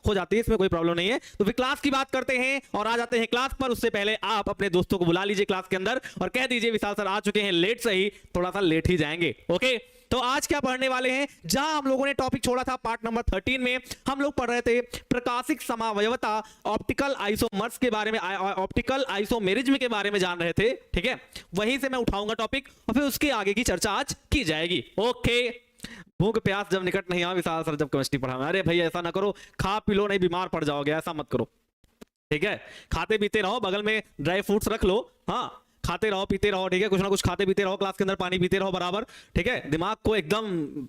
हो जाती है, इसमें कोई प्रॉब्लम नहीं है। तो फिर क्लास की बात करते हैं और आ जाते हैं क्लास पर। उससे पहले आप अपने दोस्तों को बुला लीजिए क्लास के अंदर और कह दीजिए विशाल सर आ चुके हैं, लेट सही, थोड़ा सा लेट ही जाएंगे। ओके, तो आज क्या पढ़ने वाले हैं, जहां हम लोगों ने टॉपिक छोड़ा था पार्ट नंबर 13 में, हम लोग पढ़ रहे थे प्रकाशिक समावयवता, ऑप्टिकल आइसोमर्स के बारे में, ऑप्टिकल आइसोमेरिज्म के बारे में जान रहे थे। ठीक है, वहीं से मैं उठाऊंगा टॉपिक और फिर उसके आगे की चर्चा आज की जाएगी। ओके, भूख प्यास जब निकट नहीं आ विशाल सर जब केमिस्ट्री पढ़ा, अरे भाई ऐसा ना करो, खा पी लो नहीं बीमार पड़ जाओगे, ऐसा मत करो। ठीक है, खाते पीते रहो, बगल में ड्राई फ्रूट्स रख लो, हाँ खाते रहो पीते रहो, ठीक है, कुछ ना कुछ खाते पीते रहो, क्लास के अंदर पानी पीते रहो बराबर। ठीक है, दिमाग को एकदम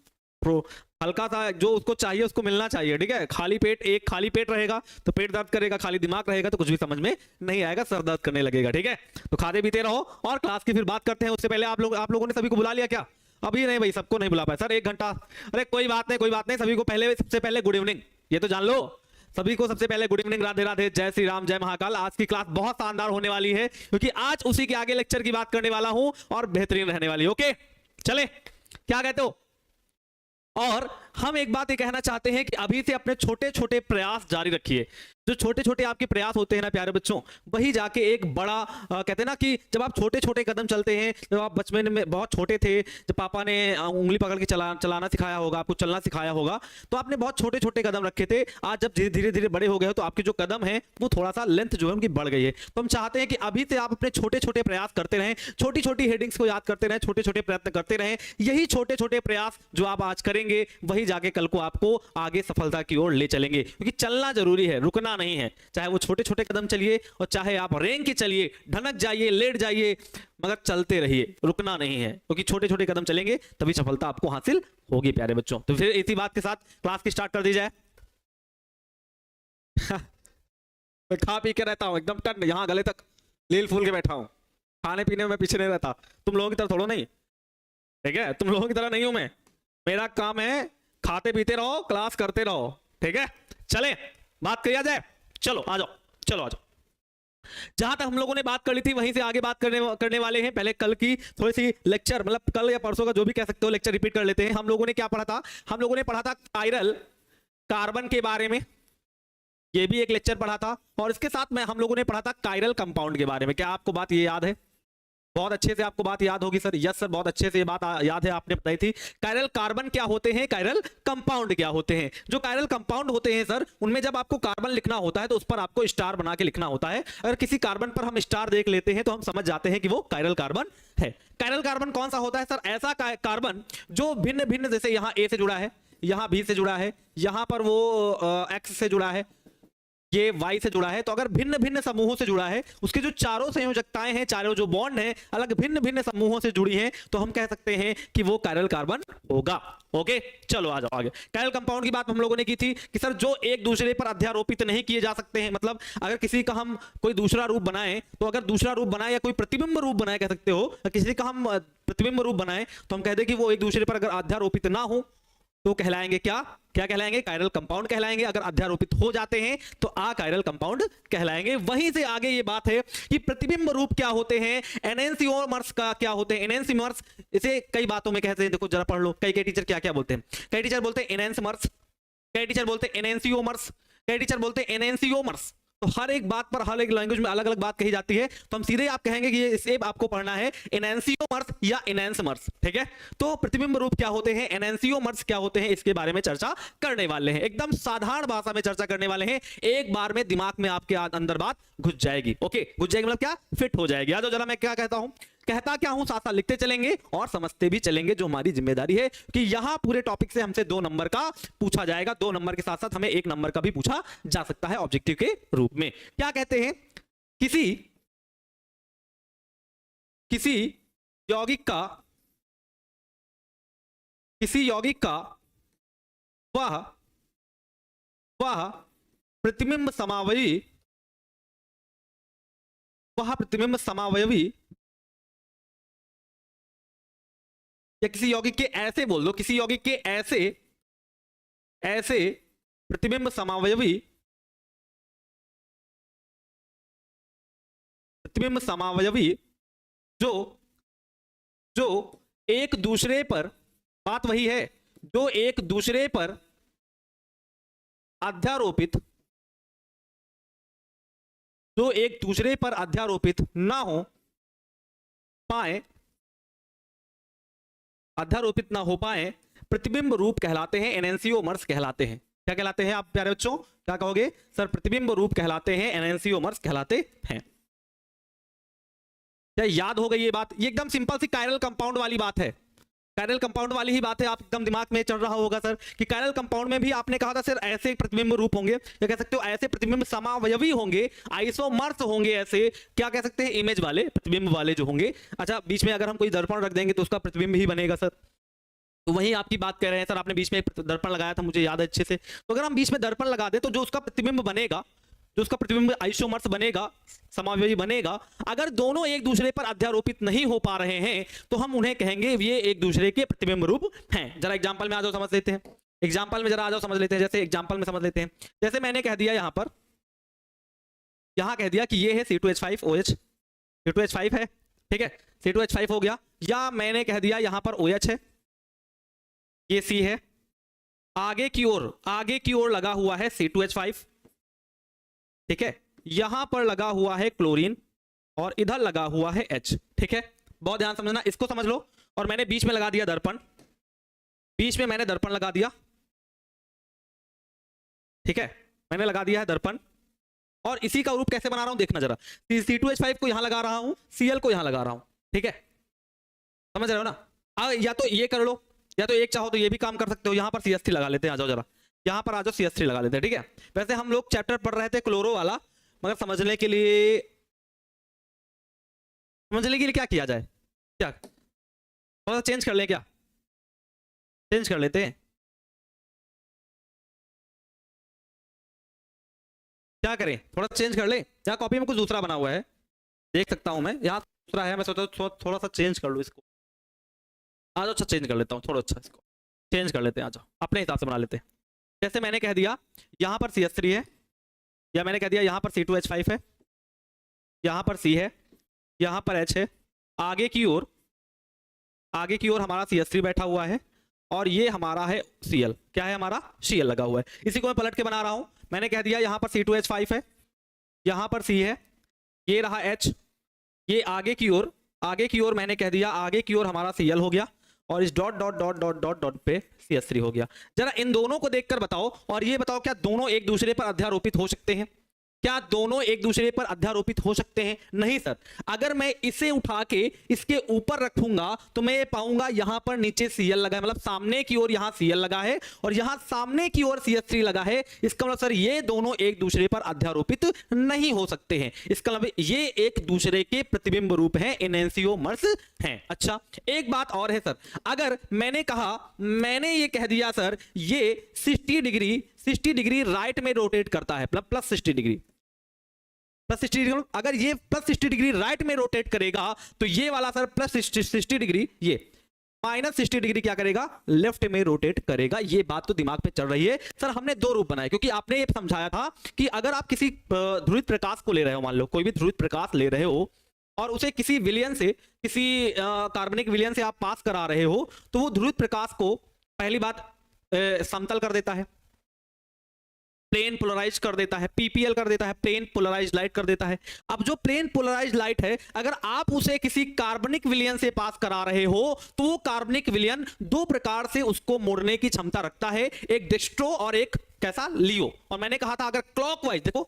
हल्का सा जो उसको चाहिए उसको मिलना चाहिए। ठीक है, खाली पेट, एक खाली पेट रहेगा तो पेट दर्द करेगा, खाली दिमाग रहेगा तो कुछ भी समझ में नहीं आएगा, सर दर्द करने लगेगा। ठीक है, तो खाते पीते रहो और क्लास की फिर बात करते हैं। उससे पहले आप लोगों ने सभी को बुला लिया क्या? अभी नहीं भाई, सबको नहीं बुला पाए सर, 1 घंटा। अरे कोई बात नहीं, कोई बात नहीं, सभी को पहले, सबसे पहले गुड इवनिंग, ये तो जान लो सभी को, सबसे पहले गुड इवनिंग, राधे राधे, जय श्री राम, जय महाकाल। आज की क्लास बहुत शानदार होने वाली है क्योंकि आज उसी के आगे लेक्चर की बात करने वाला हूं और बेहतरीन रहने वाली। ओके चले, क्या कहते हो? और हम एक बात ये कहना चाहते हैं कि अभी से अपने छोटे छोटे प्रयास जारी रखिए। जो छोटे छोटे आपके प्रयास होते हैं ना प्यारे बच्चों, वही जाके एक बड़ा कहते हैं ना कि जब आप छोटे छोटे कदम चलते हैं, जब आप बचपन में बहुत छोटे थे, जब पापा ने उंगली पकड़ के चलाना सिखाया होगा, आपको चलना सिखाया होगा, तो आपने बहुत छोटे छोटे कदम रखे थे। आज जब धीरे धीरे बड़े हो गए हो तो आपके जो कदम है वो थोड़ा सा लेंथ जो है उनकी बढ़ गई है। तो हम चाहते हैं कि अभी से आप अपने छोटे छोटे प्रयास करते रहें, छोटी छोटी हेडिंग्स को याद करते रहें, छोटे छोटे प्रयत्न करते रहें। यही छोटे छोटे प्रयास जो आप आज करेंगे वही जाके कल को आपको आगे सफलता की ओर ले चलेंगे, क्योंकि चलना जरूरी है, रुकना नहीं है। चाहे वो छोटे छोटे कदम चलिए और चाहे आप रेंग के चलिए, ढनक जाइए, लेट जाइए, मगर चलते रहिए, रुकना नहीं है, क्योंकि छोटे छोटे कदम चलेंगे तभी सफलता आपको हासिल होगी प्यारे बच्चों। तो फिर इसी बात के साथ क्लास की स्टार्ट कर दी जाए। मैं खा पी के रहता हूं एकदम टन, यहां गले तक लील फूल के बैठा हूं, खाने पीने में मैं पीछे नहीं रहता। तुम लोगों की तरह थोड़ा नहीं, ठीक है, तुम लोगों की तरह नहीं हूं मैं। मेरा काम है खाते पीते रहो, क्लास करते रहो। ठीक है, चले बात किया जाए। चलो आ जाओ, चलो आ जाओ। जहां तक हम लोगों ने बात कर ली थी वहीं से आगे बात करने वाले हैं। पहले कल की थोड़ी सी लेक्चर, मतलब कल या परसों का जो भी कह सकते हो, लेक्चर रिपीट कर लेते हैं। हम लोगों ने क्या पढ़ा था? हम लोगों ने पढ़ा था कायरल कार्बन के बारे में, ये भी एक लेक्चर पढ़ा था, और इसके साथ में हम लोगों ने पढ़ा था कायरल कंपाउंड के बारे में। क्या आपको बात ये याद है? बहुत अच्छे से आपको बात याद होगी सर। यस सर, बहुत अच्छे से ये बात याद है, आपने बताई थी। कायरल कार्बन क्या होते हैं, कायरल कंपाउंड क्या होते हैं? जो कायरल कंपाउंड होते हैं सर, उनमें जब आपको कार्बन लिखना होता है तो उस पर आपको स्टार बना के लिखना होता है। अगर किसी कार्बन पर हम स्टार देख लेते हैं तो हम समझ जाते हैं कि वो कायरल कार्बन है। कायरल कार्बन कौन सा होता है सर? ऐसा कार्बन जो भिन्न भिन्न, जैसे यहां ए से जुड़ा है, यहां बी से जुड़ा है, यहां पर वो एक्स से जुड़ा है, ये वाई से जुड़ा है। तो अगर भिन्न भिन्न समूहों से जुड़ा है, उसके जो चारों संयोजकताएं हैं, चारों जो बॉन्ड हैं, अलग भिन्न भिन्न समूहों से जुड़ी हैं, तो हम कह सकते हैं कि वो कायरल कार्बन होगा। ओके चलो आ जाओ आगे। कायरल कंपाउंड की बात हम लोगों ने की थी कि सर जो एक दूसरे पर अध्यारोपित नहीं किए जा सकते हैं, मतलब अगर किसी का हम कोई दूसरा रूप बनाएं, तो अगर दूसरा रूप बनाए या कोई प्रतिबिंब रूप बनाए कह सकते हो, किसी का हम प्रतिबिंब रूप बनाए तो हम कह दें कि वो एक दूसरे पर अगर अध्यारोपित ना हो तो कहलाएंगे क्या? क्या कहलाएंगे? कायरल कंपाउंड कहलाएंगे। अगर अध्यारोपित हो जाते हैं तो कायरल कंपाउंड कहलाएंगे। वहीं से आगे ये बात है कि प्रतिबिंब रूप क्या होते हैं, एनेंसियोमर्स का क्या होते हैं। एनेंसियोमर्स इसे कई बातों में कहते हैं, देखो जरा पढ़ लो। कई टीचर क्या क्या बोलते हैं? कई टीचर बोलते हैं एनेंसमर्स, कई टीचर बोलते हैं एनेंसियोमर्स, कई टीचर बोलते हैं एनेंसियोमर्स। तो हर एक बात पर, हर एक लैंग्वेज में अलग अलग बात कही जाती है। तो हम सीधे आप कहेंगे कि इसे आपको पढ़ना है एनेंसियोमर्स या एनेंसमर्स। ठीक है, तो प्रतिबिंब रूप क्या होते हैं, एनेंसियोमर्स क्या होते हैं, इसके बारे में चर्चा करने वाले हैं। एकदम साधारण भाषा में चर्चा करने वाले हैं, एक बार में दिमाग में आपके अंदर बात घुस जाएगी। ओके, घुस जाएगी मतलब क्या? फिट हो जाएगी। आ जाओ जरा, मैं क्या कहता हूं, कहता क्या हूं, साथ साथ लिखते चलेंगे और समझते भी चलेंगे, जो हमारी जिम्मेदारी है कि यहां पूरे टॉपिक से हमसे 2 नंबर का पूछा जाएगा। 2 नंबर के साथ साथ हमें 1 नंबर का भी पूछा जा सकता है ऑब्जेक्टिव के रूप में। क्या कहते हैं? किसी यौगिक का वह प्रतिबिंब समावयवी, या किसी यौगिक के ऐसे, बोल दो, किसी यौगिक के ऐसे प्रतिबिंब समावयवी जो एक दूसरे पर, बात वही है, जो एक दूसरे पर अध्यारोपित जो एक दूसरे पर अध्यारोपित ना हो पाए, अध्यारोपित ना हो पाए, प्रतिबिंब रूप कहलाते हैं, एनेंसियोमर्स कहलाते हैं। क्या कहलाते हैं आप प्यारे बच्चों, क्या कहोगे सर? प्रतिबिंब रूप कहलाते हैं, एनेंसियोमर्स कहलाते हैं। क्या याद हो गई ये बात? ये एकदम सिंपल सी कायरल कंपाउंड वाली बात है, कायरल कंपाउंड वाली ही बात है। आप एकदम दिमाग में चल रहा होगा सर कि कायरल कंपाउंड में भी आपने कहा था सर ऐसे प्रतिबिंब रूप होंगे, क्या कह सकते हो ऐसे प्रतिबिंब समावयवी होंगे, आइसोमर्स होंगे, ऐसे क्या कह सकते हैं इमेज वाले प्रतिबिंब वाले जो होंगे। अच्छा, बीच में अगर हम कोई दर्पण रख देंगे तो उसका प्रतिबिंब ही बनेगा सर। तो वही आपकी बात कर रहे हैं सर, आपने बीच में एक दर्पण लगाया था, मुझे याद है अच्छे से। तो अगर हम बीच में दर्पण लगा दें तो जो उसका प्रतिबिंब बनेगा, जो उसका प्रतिबिंब आइसोमर्स बनेगा, समावयवी बनेगा, अगर दोनों एक दूसरे पर अध्यारोपित नहीं हो पा रहे हैं तो हम उन्हें कहेंगे ये एक दूसरे के प्रतिबिंब रूप हैं। जरा एग्जांपल में आ जाओ, समझ लेते हैं। एग्जांपल में जरा आ जाओ, समझ लेते हैं। जैसे एग्जांपल में समझ लेते हैं, जैसे मैंने कह दिया यहां पर, यहां कह दिया कि ये है C2H5OH, C2H5 है, ठीक है, C2H5 हो गया। या मैंने कह दिया यहां पर OH है, ये C है, आगे की ओर लगा हुआ है C2H5, ठीक है, यहां पर लगा हुआ है क्लोरीन और इधर लगा हुआ है H, ठीक है। बहुत ध्यान समझना, इसको समझ लो। और मैंने बीच में लगा दिया दर्पण, बीच में मैंने दर्पण लगा दिया, ठीक है, मैंने लगा दिया है दर्पण। और इसी का रूप कैसे बना रहा हूं देखना जरा, C2H5 को यहां लगा रहा हूं, Cl को यहां लगा रहा हूं, ठीक है, समझ रहे हो ना। या तो ये कर लो, या तो एक चाहो तो ये भी काम कर सकते हो। यहां पर CH3 लगा लेते हैं, आ जाओ जरा, यहां पर आ जाओ, CH3 लगा लेते हैं, ठीक है। वैसे हम लोग चैप्टर पढ़ रहे थे क्लोरो वाला, मगर समझने के लिए क्या किया जाए, क्या थोड़ा सा चेंज कर लें, क्या चेंज कर लेते हैं, क्या करें, थोड़ा चेंज कर ले। यहाँ कॉपी में कुछ दूसरा बना हुआ है, देख सकता हूं मैं, यहाँ दूसरा है, मैं सोचा थोड़ा सा चेंज कर लूँ इसको। आ जाओ, अच्छा चेंज कर लेता हूँ थोड़ा, अच्छा इसको चेंज कर लेते हैं, आ जाओ अपने हिसाब से बना लेते हैं। जैसे मैंने कह दिया यहां पर CH3 है, या मैंने कह दिया यहां पर C2H5 है, यहां पर C है, यहां पर H है, आगे की ओर हमारा CH3 बैठा हुआ है, और ये हमारा है Cl, क्या है हमारा Cl लगा हुआ है। इसी को मैं पलट के बना रहा हूं, मैंने कह दिया यहां पर C2H5 है, यहां पर C है, ये रहा H, ये आगे की ओर मैंने कह दिया आगे की ओर हमारा Cl हो गया, और इस dot dot dot dot dot dot पे CH3 हो गया। जरा इन दोनों को देखकर बताओ, और ये बताओ क्या दोनों एक दूसरे पर अध्यारोपित हो सकते हैं? क्या दोनों एक दूसरे पर अध्यारोपित हो सकते हैं? नहीं सर। अगर मैं इसे उठा के इसके ऊपर रखूंगा तो मैं ये पाऊंगा यहां पर नीचे Cl लगा है, मतलब सामने की ओर यहां Cl लगा है और यहां सामने की ओर CH3 लगा है। इसका मतलब सर ये दोनों एक दूसरे पर अध्यारोपित नहीं हो सकते हैं। इसका मतलब ये एक दूसरे के प्रतिबिंब रूप हैं, एनेंसियोमर्स हैं। अच्छा, एक बात और है सर, अगर मैंने ये कह दिया सर ये 60 डिग्री राइट में रोटेट करता है, प्लस 60 डिग्री, अगर ये प्लस 60 डिग्री राइट में रोटेट करेगा तो ये वाला सर प्लस 60 डिग्री, ये माइनस 60 डिग्री क्या करेगा, लेफ्ट में रोटेट करेगा। ये बात तो दिमाग पे चल रही है सर। हमने दो रूप बनाए, क्योंकि आपने ये समझाया था कि अगर आप किसी ध्रुवित प्रकाश को ले रहे हो, मान लो कोई भी ध्रुवित प्रकाश ले रहे हो और उसे किसी विलयन से, किसी कार्बनिक विलयन से आप पास करा रहे हो, तो वो ध्रुवित प्रकाश को पहली बात समतल कर देता है, प्लेन पोलराइज कर देता है, PPL कर देता है, प्लेन पोलराइज लाइट कर देता है। अब जो प्लेन पोलराइज लाइट है, अगर आप उसे किसी कार्बनिक विलयन से पास करा रहे हो तो वो कार्बनिक विलयन दो प्रकार से उसको मोड़ने की क्षमता रखता है, एक डेक्स्ट्रो और एक कैसा, लियो। और मैंने कहा था अगर क्लॉकवाइज, देखो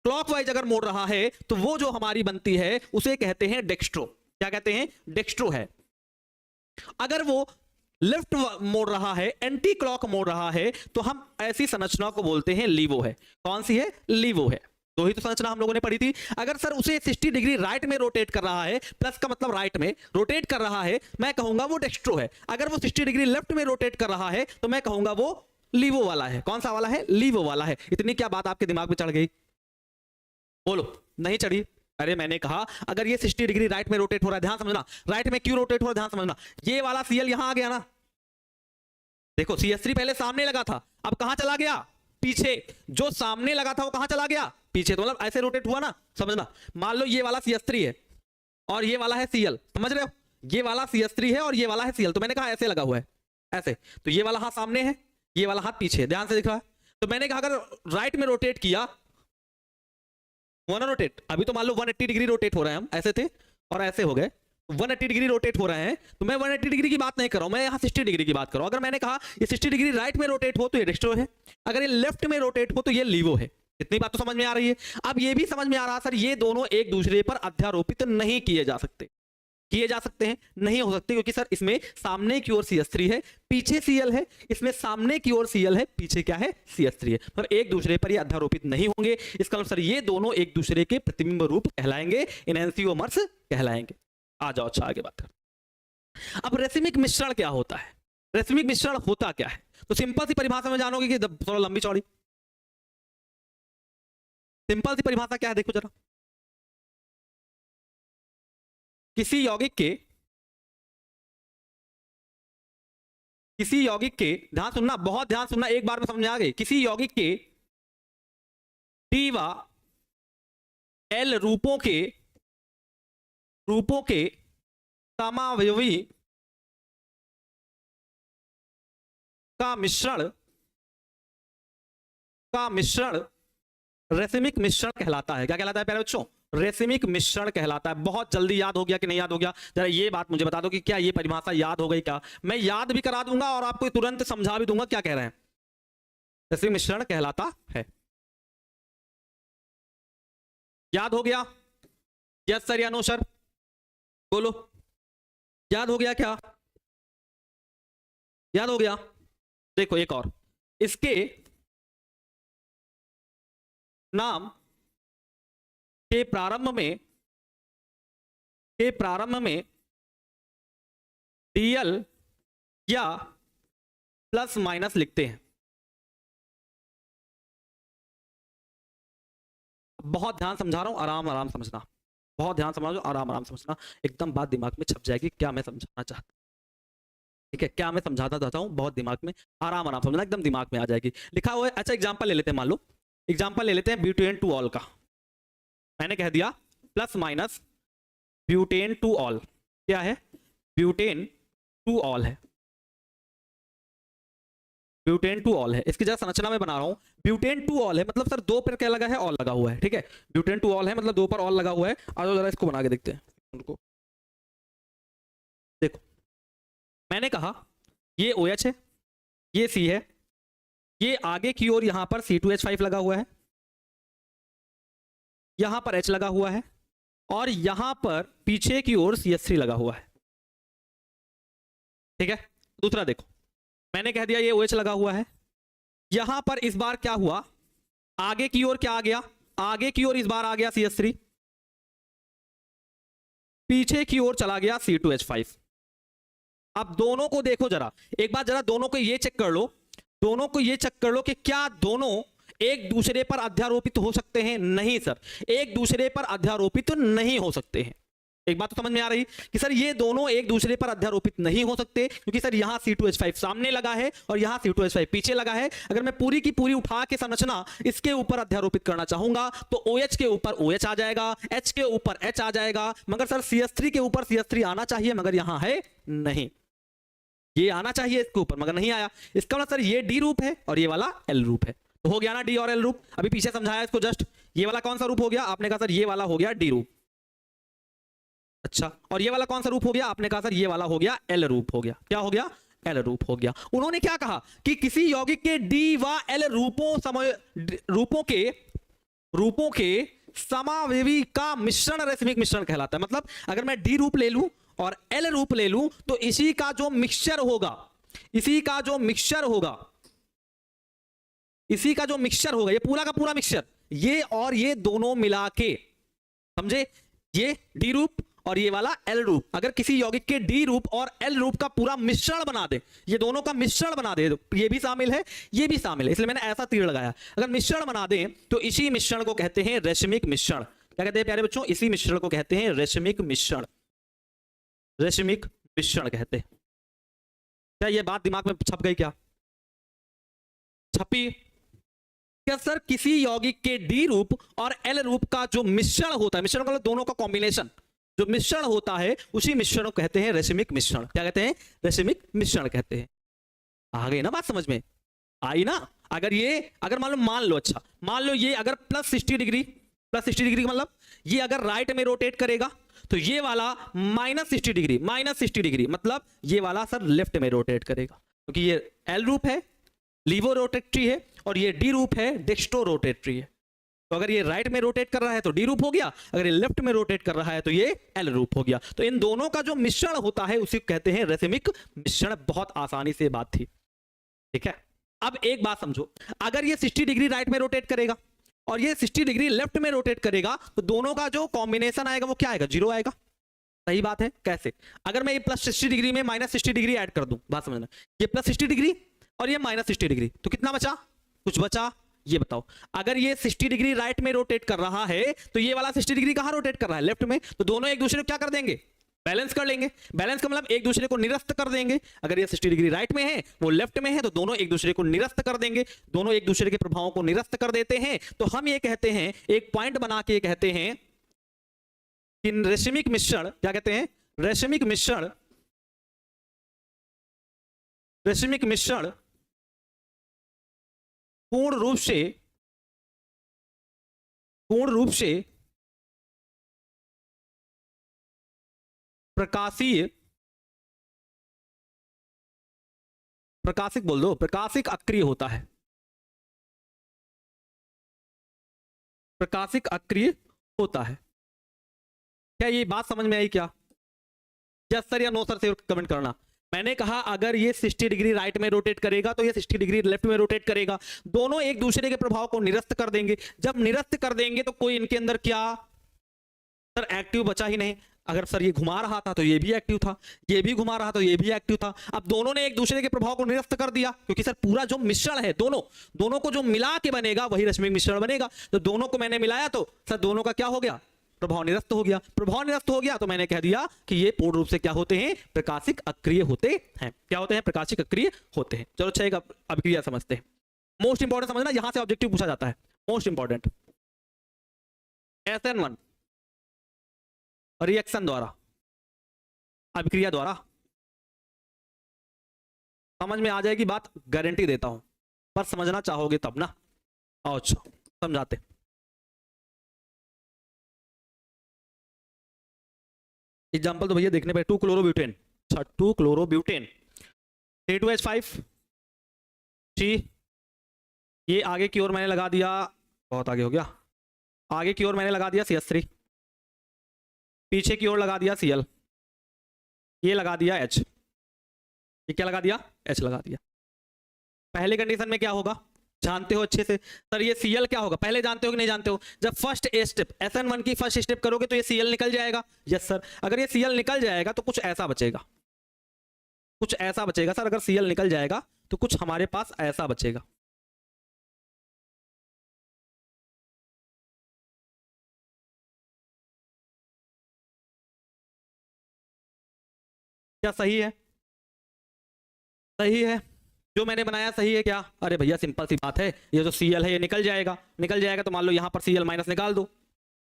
क्लॉकवाइज अगर मोड़ रहा है तो वो जो हमारी बनती है उसे कहते हैं डेक्स्ट्रो। क्या कहते हैं, डेक्स्ट्रो है। अगर वो लेफ्ट मोड़ रहा है, एंटी क्लॉक मोड़ रहा है, तो हम ऐसी संरचना को बोलते हैं लीवो है। कौन सी है, लीवो है। दो ही तो संरचना हम लोगों ने पढ़ी थी। अगर सर उसे 60 डिग्री राइट में रोटेट कर रहा है, प्लस का मतलब राइट में रोटेट कर रहा है, मैं कहूंगा वो डेक्स्ट्रो है। अगर वो 60 डिग्री लेफ्ट में रोटेट कर रहा है तो मैं कहूंगा वो लीवो वाला है। कौन सा वाला है, लीवो वाला है। इतनी क्या बात आपके दिमाग में चढ़ गई, बोलो, नहीं चढ़ी? अरे मैंने कहा अगर ये 60 डिग्री राइट में रोटेट हो रहा है, ध्यान समझना, राइट में क्यों रोटेट हो रहा है ध्यान समझना। ये वाला Cl यहां आ गया ना, देखो CH3 पहले सामने लगा था, अब कहां चला गया, पीछे। जो सामने लगा था वो कहां चला गया, पीछे। तो मतलब ऐसे रोटेट हुआ ना, समझना। मान लो ये वाला CH3 है और ये वाला है Cl, समझ रहे हो, ये वाला CH3 है और ये वाला है Cl। तो मैंने कहा ऐसे लगा हुआ है, ऐसे। तो ये वाला हाथ सामने है, ये वाला हाथ पीछे, ध्यान से दिख रहा है। तो मैंने कहा अगर राइट में रोटेट किया, रोटेट, अभी तो मान लो 180 डिग्री रोटेट हो रहे हैं हम, ऐसे थे और ऐसे हो गए, 180 डिग्री रोटेट हो रहे हैं, तो मैं 180 डिग्री की बात नहीं कर रहा हूं, मैं यहाँ 60 डिग्री की बात कर रहा हूं। अगर मैंने कहा ये 60 डिग्री राइट में रोटेट हो तो ये डेस्ट्रो है, अगर ये लेफ्ट में रोटेट हो तो ये लीवो है। इतनी बात तो समझ में आ रही है। अब ये भी समझ में आ रहा सर ये दोनों एक दूसरे पर अध्यारोपित नहीं किए जा सकते। किए जा सकते हैं? नहीं हो सकते, क्योंकि सर इसमें सामने की ओर CH3 है, पीछे Cl है, इसमें सामने की ओर Cl है, पीछे क्या है? CH3 है। पर एक दूसरे पर ये अध्यारोपित नहीं होंगे, इसका मतलब सर ये दोनों एक दूसरे के प्रतिबिंब रूप कहलाएंगे, एनैंसियोमर्स कहलाएंगे। आ जाओ, अच्छा आगे बात कर। अब रेसिमिक मिश्रण क्या होता है? रेसिमिक मिश्रण होता क्या है? तो सिंपल सी परिभाषा में जानोगे कि थोड़ा लंबी चौड़ी। सिंपल सी परिभाषा क्या है देखो जरा। किसी यौगिक के ध्यान सुनना, बहुत ध्यान सुनना, एक बार में समझ में आ गई। किसी यौगिक के डी व एल रूपों के समावयवी का मिश्रण रेसिमिक मिश्रण कहलाता है। क्या कहलाता है प्यारे बच्चों? रेसिमिक मिश्रण कहलाता है। बहुत जल्दी याद हो गया कि नहीं याद हो गया? जरा ये बात मुझे बता दो कि क्या ये परिभाषा याद हो गई? क्या मैं याद भी करा दूंगा और आपको तुरंत समझा भी दूंगा क्या कह रहे हैं। रेसिमिक मिश्रण कहलाता है। याद हो गया? यस सर या नो सर? बोलो, याद हो गया क्या? याद हो गया? देखो एक और, इसके नाम के प्रारंभ में DL या प्लस माइनस लिखते हैं। बहुत ध्यान समझा रहा हूं, आराम आराम समझना, बहुत ध्यान समझा, आराम आराम समझना, एकदम बात दिमाग में छप जाएगी क्या मैं समझाना चाहता हूं। ठीक है, क्या मैं समझाता चाहता हूं, बहुत दिमाग में आराम आराम समझना, एकदम दिमाग में आ जाएगी। लिखा हुआ है, अच्छा एग्जांपल ले लेते हैं, मान लो एग्जांपल ले लेते हैं ब्यूटेन टू ऑल का। मैंने कह दिया plus minus butane two all, क्या है? ब्यूटेन टू ऑल है, ब्यूटेन टू ऑल है। इसकी जगह संरचना में बना रहा हूं, ब्यूटेन टू ऑल है मतलब सर दो पर क्या लगा है? ऑल लगा हुआ है। ठीक है, ब्यूटेन टू ऑल है मतलब दो पर ऑल लगा हुआ है। और जरा इसको बना के देखते हैं उनको। देखो मैंने कहा ये OH है, ये C है, ये आगे की ओर यहां पर C2H5 लगा हुआ है, यहां पर H लगा हुआ है, और यहां पर पीछे की ओर CH3 लगा हुआ है। ठीक है, दूसरा देखो, मैंने कह दिया ये OH लगा हुआ है, यहां पर इस बार क्या हुआ? आगे की ओर क्या आ गया? आगे की ओर इस बार आ गया CH3, पीछे की ओर चला गया C2H5। अब दोनों को देखो जरा, एक बार जरा दोनों को ये चेक कर लो, दोनों को ये चेक कर लो कि क्या दोनों एक दूसरे पर अध्यारोपित हो सकते हैं? नहीं सर, एक दूसरे पर अध्यारोपित नहीं हो सकते हैं। एक बात तो समझ में आ रही कि सर ये दोनों एक दूसरे पर अध्यारोपित नहीं हो सकते, क्योंकि सर यहां C2H5 सामने लगा है और यहां C2H5 पीछे लगा है। अगर मैं पूरी की पूरी उठा के संरचना इसके ऊपर अध्यारोपित करना चाहूंगा तो OH के ऊपर OH आ जाएगा, H के ऊपर H आ जाएगा, मगर सर CH3 के ऊपर CH3 आना चाहिए, मगर यहां है नहीं। ये आना चाहिए इसके ऊपर, मगर नहीं आया। इसका मतलब सर ये D रूप है और ये वाला L रूप है। तो हो गया ना D और L रूप? अभी पीछे समझाया इसको जस्ट। ये वाला कौन सा रूप हो गया? आपने कहा सर ये वाला हो गया D रूप। अच्छा, और ये वाला कौन सा रूप हो गया? आपने कहा सर ये वाला हो गया L रूप हो गया। क्या हो गया? L रूप हो गया। उन्होंने क्या कहा कि किसी यौगिक के D व L रूपों के समावयवी का मिश्रण रेसिमिक मिश्रण कहलाता है। मतलब अगर मैं D रूप ले लूं और L रूप ले लूं तो इसी का जो मिक्सचर होगा, इसी का जो मिक्सचर होगा, ये पूरा का पूरा मिक्सचर, ये और ये दोनों मिला के, समझे? ये D रूप और ये वाला L रूप, अगर किसी यौगिक के D रूप और L रूप का पूरा मिश्रण बना दे, ये दोनों का मिश्रण बना दे, तो ये भी शामिल है, ये भी शामिल है, इसलिए मैंने ऐसा तीर लगाया। अगर मिश्रण बना दे तो इसी मिश्रण को कहते हैं रेशमिक मिश्रण। क्या कहते हैं प्यारे बच्चों? इसी मिश्रण को कहते हैं रेशमिक मिश्रण। रेशमिक मिश्रण कहते हैं। क्या ये बात दिमाग में छप गई? क्या छपी? क्या सर किसी यौगिक के D रूप और L रूप का जो मिश्रण होता है, मिश्रण का दोनों का कॉम्बिनेशन, जो मिश्रण होता है उसी मिश्रण को कहते हैं रेशमिक मिश्रण। क्या कहते हैं? रेशमिक मिश्रण कहते हैं। आ गई ना बात समझ में? आई ना? अगर मान लो अच्छा मान लो ये अगर प्लस 60 डिग्री मतलब ये अगर राइट में रोटेट करेगा तो ये वाला -60 डिग्री मतलब ये वाला सर लेफ्ट में रोटेट करेगा, क्योंकि ये एल रूप है, लीवो रोटेटरी है, और ये डी रूप है, डेक्स्ट्रो रोटेटरी है। तो अगर ये राइट में रोटेट कर रहा है तो डी रूप हो गया, अगर ये लेफ्ट में रोटेट कर रहा है तो ये एल रूप हो गया। तो इन दोनों का जो मिश्रण होता है उसे कहते हैं रेसिमिक मिश्रण। बहुत आसानी से बात थी, ठीक है। अब एक बात समझो, अगर ये 60 डिग्री राइट में रोटेट करेगा और ये 60 डिग्री लेफ्ट में रोटेट करेगा तो दोनों का जो कॉम्बिनेशन आएगा वो क्या आएगा? 0 आएगा। सही बात है। कैसे? अगर मैं ये प्लस 60 डिग्री में -60 डिग्री ऐड कर दूं, बात समझना, ये प्लस 60 डिग्री और ये -60 डिग्री, तो कितना बचा? कुछ बचा? ये बताओ। अगर ये 60 डिग्री राइट में रोटेट कर रहा है तो ये वाला 60 डिग्री कहां रोटेट कर रहा है? लेफ्ट में। तो दोनों एक दूसरे को क्या कर देंगे? बैलेंस कर लेंगे। बैलेंस का मतलब एक दूसरे को निरस्त कर देंगे। अगर ये 60 डिग्री राइट में है वो लेफ्ट में है तो दोनों एक दूसरे को निरस्त कर देंगे। दोनों एक दूसरे के प्रभावों को निरस्त कर देते हैं। तो हम ये कहते हैं, एक पॉइंट बना के कहते हैं कि रेशिमिक मिश्रण, क्या कहते हैं? रेशिमिक मिश्रण पूर्ण रूप से प्रकाशिक बोल दो, प्रकाशिक अक्रिय होता है। प्रकाशिक अक्रिय होता है। क्या ये बात समझ में आई क्या? यस सर या नो सर से कमेंट करना। मैंने कहा अगर ये 60 डिग्री राइट में रोटेट करेगा तो ये 60 डिग्री लेफ्ट में रोटेट करेगा। दोनों एक दूसरे के प्रभाव को निरस्त कर देंगे। जब निरस्त कर देंगे तो कोई इनके अंदर क्या सर एक्टिव बचा ही नहीं। अगर सर ये घुमा रहा था तो ये भी एक्टिव था, ये भी घुमा रहा तो ये भी एक्टिव था। अब दोनों ने एक दूसरे के प्रभाव को निरस्त कर दिया, क्योंकि सर पूरा जो मिश्रण है दोनों को जो मिला के बनेगा वही रेशिमिक मिश्रण बनेगा। तो दोनों को मैंने मिलाया तो सर दोनों का क्या हो गया? प्रभाव निरस्त हो गया। प्रभाव निरस्त हो गया तो मैंने कह दिया कि ये पूर्ण रूप से क्या होते हैं? प्रकाशिक अक्रिय होते हैं। क्या होते हैं? प्रकाशिक अक्रिय होते हैं। चलो अच्छा एक अभिक्रिया समझते हैं। मोस्ट इंपॉर्टेंट समझना, यहां से ऑब्जेक्टिव पूछा जाता है। मोस्ट इंपॉर्टेंट, SN1 रिएक्शन द्वारा, अभिक्रिया द्वारा। समझ में आ जाएगी बात, गारंटी देता हूं, पर समझना चाहोगे तब ना। अच्छा समझाते। एग्जाम्पल तो भैया देखने पे 2 क्लोरोब्यूटेन, अच्छा 2 क्लोरोब्यूटेन, C2H5 C, ये आगे की ओर मैंने लगा दिया, बहुत आगे हो गया, आगे की ओर मैंने लगा दिया CH3, पीछे की ओर लगा दिया Cl, ये लगा दिया H, ये क्या लगा दिया? H लगा दिया। पहले कंडीशन में क्या होगा जानते हो अच्छे से? सर ये Cl क्या होगा पहले जानते हो कि नहीं जानते हो? जब फर्स्ट स्टेप SN1 की फर्स्ट स्टेप करोगे तो ये Cl निकल जाएगा। Yes sir. अगर ये Cl निकल जाएगा तो कुछ ऐसा बचेगा, कुछ ऐसा बचेगा सर। अगर Cl निकल जाएगा तो कुछ हमारे पास ऐसा बचेगा। क्या सही है? सही है जो मैंने बनाया सही है क्या? अरे भैया सिंपल सी बात है, ये जो Cl है ये निकल जाएगा। निकल जाएगा तो मान लो यहां पर Cl माइनस निकाल दो,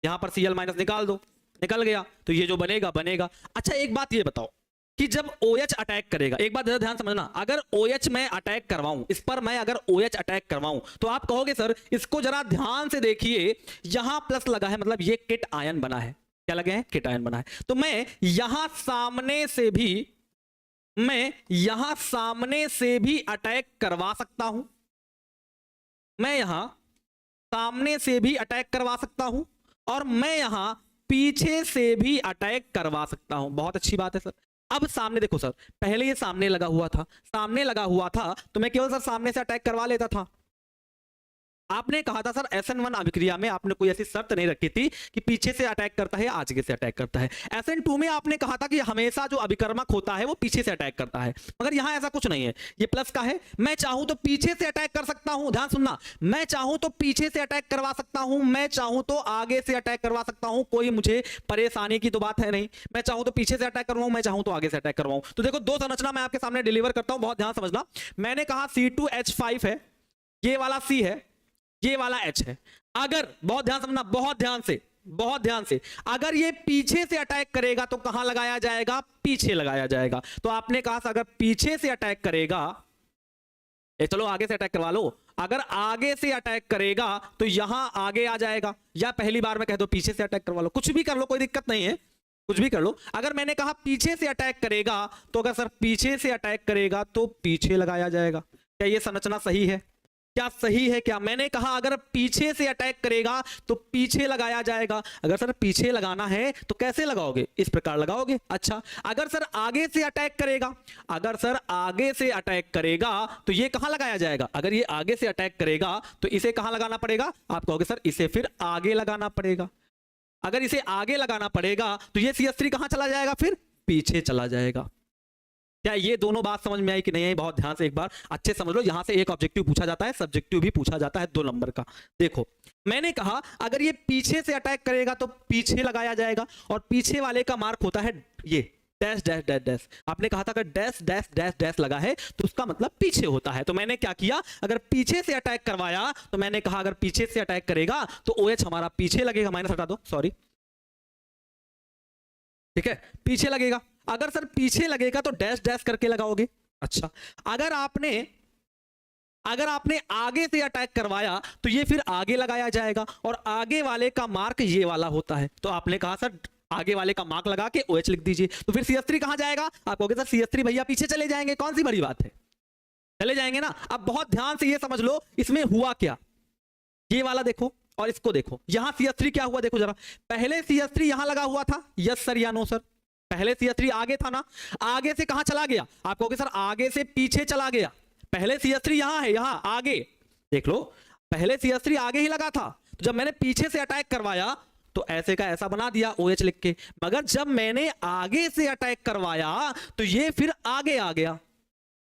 यहां पर Cl माइनस निकाल दो, निकल गया। तो ये जो बनेगा बनेगा। अच्छा एक बात ये बताओ कि जब OH अटैक करेगा, एक बात ध्यान समझना, अगर OH मैं अटैक करवाऊं, इस पर मैं अगर OH अटैक करवाऊं तो आप कहोगे सर इसको जरा ध्यान से देखिए, यहां प्लस लगा है मतलब ये किट आयन बना है। क्या लगे हैं? किट आयन बना है। तो मैं यहां सामने से भी अटैक करवा सकता हूं, मैं यहां सामने से भी अटैक करवा सकता हूं और मैं यहां पीछे से भी अटैक करवा सकता हूं। बहुत अच्छी बात है सर। अब सामने देखो सर, पहले ये सामने लगा हुआ था, सामने लगा हुआ था तो मैं केवल सर सामने से अटैक करवा लेता था। आपने कहा था सर SN1 अभिक्रिया में आपने कोई ऐसी शर्त नहीं रखी थी कि पीछे से अटैक करता है या आगे से अटैक करता है। SN2 में आपने कहा था कि हमेशा जो अभिकर्मक होता है वो पीछे से अटैक करता है, मगर यहां ऐसा कुछ नहीं है। ये प्लस का है, मैं चाहूं तो पीछे से अटैक कर सकता हूं। ध्यान सुनना, मैं चाहूं तो पीछे से अटैक करवा सकता हूं, मैं चाहूं तो आगे से अटैक करवा सकता हूं। कोई मुझे परेशानी की तो बात है नहीं। मैं चाहूं तो पीछे से अटैक करवाऊं, मैं चाहूं तो आगे से अटैक करवाऊं। तो देखो दो संरचना मैं आपके सामने डिलीवर करता हूं, बहुत ध्यान समझना। मैंने कहा C2H5 है, ये वाला C है, ये वाला H है। अगर बहुत ध्यान समझना, बहुत ध्यान से, अगर ये पीछे से अटैक करेगा तो कहां लगाया जाएगा? पीछे लगाया जाएगा। तो आपने कहा अगर पीछे से अटैक करेगा, चलो आगे से अटैक करवा लो, अगर आगे से अटैक करेगा तो यहां आगे आ जाएगा, या पहली बार में कह दो पीछे से अटैक करवा लो, कुछ भी कर लो, कोई दिक्कत नहीं है, कुछ भी कर लो। अगर मैंने कहा पीछे से अटैक करेगा, तो अगर सर पीछे से अटैक करेगा तो पीछे लगाया जाएगा। क्या ये संरचना सही है? क्या सही है? क्या मैंने कहा अगर पीछे से अटैक करेगा तो पीछे लगाया जाएगा। अगर सर पीछे लगाना है तो कैसे लगाओगे? इस प्रकार लगाओगे। अच्छा, अगर सर आगे से अटैक करेगा, अगर सर आगे से अटैक करेगा तो ये कहां लगाया जाएगा? अगर ये आगे से अटैक करेगा तो इसे कहां लगाना पड़ेगा? आप कहोगे सर इसे फिर आगे लगाना पड़ेगा। अगर इसे आगे लगाना पड़ेगा तो ये CH3 कहां चला जाएगा? फिर पीछे चला जाएगा। क्या ये दोनों बात समझ में आई कि नहीं आई? बहुत ध्यान से एक बार अच्छे समझ लो। यहां से एक ऑब्जेक्टिव पूछा जाता है, सब्जेक्टिव भी पूछा जाता है 2 नंबर का। देखो, मैंने कहा अगर ये पीछे से अटैक करेगा तो पीछे लगाया जाएगा, और पीछे वाले का मार्क होता है ये डैश डैश डैश डैश। आपने कहा था अगर डैश डैश डैश डैश लगा है तो उसका मतलब पीछे होता है। तो मैंने क्या किया, अगर पीछे से अटैक करवाया तो मैंने कहा अगर पीछे से अटैक करेगा तो OH हमारा पीछे लगेगा, माइनस हटा दो, सॉरी, ठीक है, पीछे लगेगा। अगर सर पीछे लगेगा तो डैश डैश करके लगाओगे। अच्छा, अगर आपने आगे से अटैक करवाया तो ये फिर आगे लगाया जाएगा, और आगे वाले का मार्क ये वाला होता है। तो आपने कहा सर आगे वाले का मार्क लगा के OH लिख दीजिए। तो फिर CH3 कहां जाएगा? आप कहोगे सर CH3 भैया पीछे चले जाएंगे, कौन सी बड़ी बात है, चले जाएंगे ना। अब बहुत ध्यान से ये समझ लो इसमें हुआ क्या। ये वाला देखो और इसको देखो, यहां CH3 क्या हुआ देखो जरा। पहले CH3 यहां लगा हुआ था, यस सर या नो सर? पहले CH3 आगे था ना, आगे से कहां चला गया? आप कहोगे सर आगे से पीछे चला गया। पहले CH3 यहां है, यहां आगे देख लो, पहले CH3 आगे ही लगा था। तो जब मैंने पीछे से अटैक करवाया तो ऐसे का ऐसा बना दिया OH लिख के, मगर जब मैंने आगे से अटैक करवाया तो ये फिर आगे आ गया।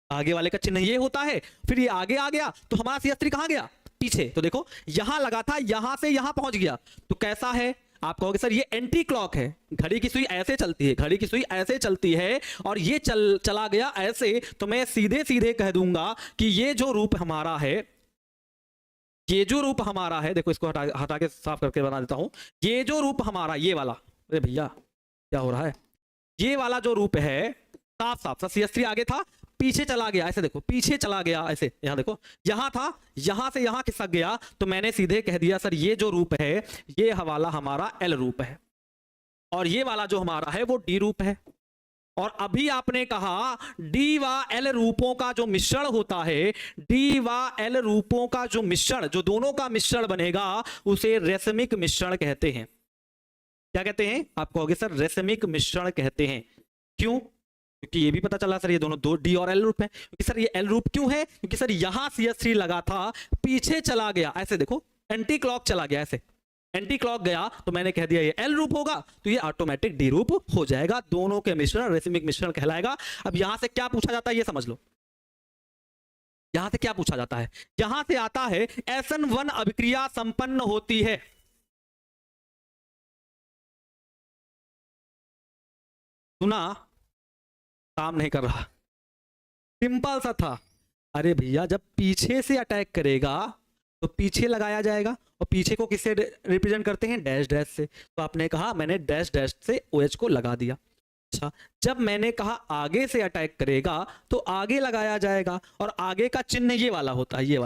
आगे वाले का चिन्ह ये होता है, फिर ये आगे आ गया तो हमारा CH3 कहां गया? पीछे। तो देखो यहां लगा था, यहां से यहां पहुंच गया। तो कैसा है? आप कहोगे सर ये एंटी क्लॉक है, घड़ी की सुई ऐसे चलती है, घड़ी की सुई ऐसे चलती है, और ये चला गया ऐसे। तो मैं सीधे सीधे कह दूंगा कि ये जो रूप हमारा है, ये जो रूप हमारा है, देखो इसको हटा के साफ करके बना देता हूं। ये जो रूप हमारा, ये वाला, अरे भैया क्या हो रहा है, ये वाला जो रूप है, साफ साफ सा CH3 आगे था, पीछे चला गया, ऐसे देखो पीछे चला गया ऐसे, यहां देखो यहां था, यहां से यहां खिसक गया। तो मैंने सीधे कह दिया सर ये जो रूप है ये वाला हमारा L रूप है, और ये वाला जो हमारा है वो D रूप है। और अभी आपने कहा D व L रूपों का जो मिश्रण होता है, D व L रूपों का जो मिश्रण, जो दोनों का मिश्रण बनेगा उसे रेशमिक मिश्रण कहते हैं। क्या कहते हैं? आप कहोगे सर रेशमिक मिश्रण कहते हैं। क्यों? क्योंकि ये भी पता चला सर ये दोनों दो D और L रूप है। क्योंकि सर ये L रूप क्यों है? क्योंकि सर यहां CH3 लगा था, पीछे चला गया, ऐसे देखो एंटी क्लॉक चला गया, ऐसे एंटी क्लॉक गया, तो मैंने कह दिया ये L रूप होगा, तो ये ऑटोमेटिक D रूप हो जाएगा। दोनों के मिश्रण रेशमिक मिश्रण कहलाएगा। अब यहां से क्या पूछा जाता है ये समझ लो। यहां से क्या पूछा जाता है? यहां से आता है SN1 अभिक्रिया संपन्न होती है। सुना? काम नहीं कर रहा, सिंपल सा था। अरे भैया जब पीछे से अटैक करेगा तो पीछे लगाया जाएगा, और पीछे को किससे रिप्रेजेंट करते हैं? डैश डैश से। तो आपने कहा मैंने डैश डैश से OH को लगा दिया। अच्छा, जब मैंने कहा आगे से अटैक करेगा तो आगे लगाया जाएगा, और आगे का चिन्ह ये वाला होता है, ये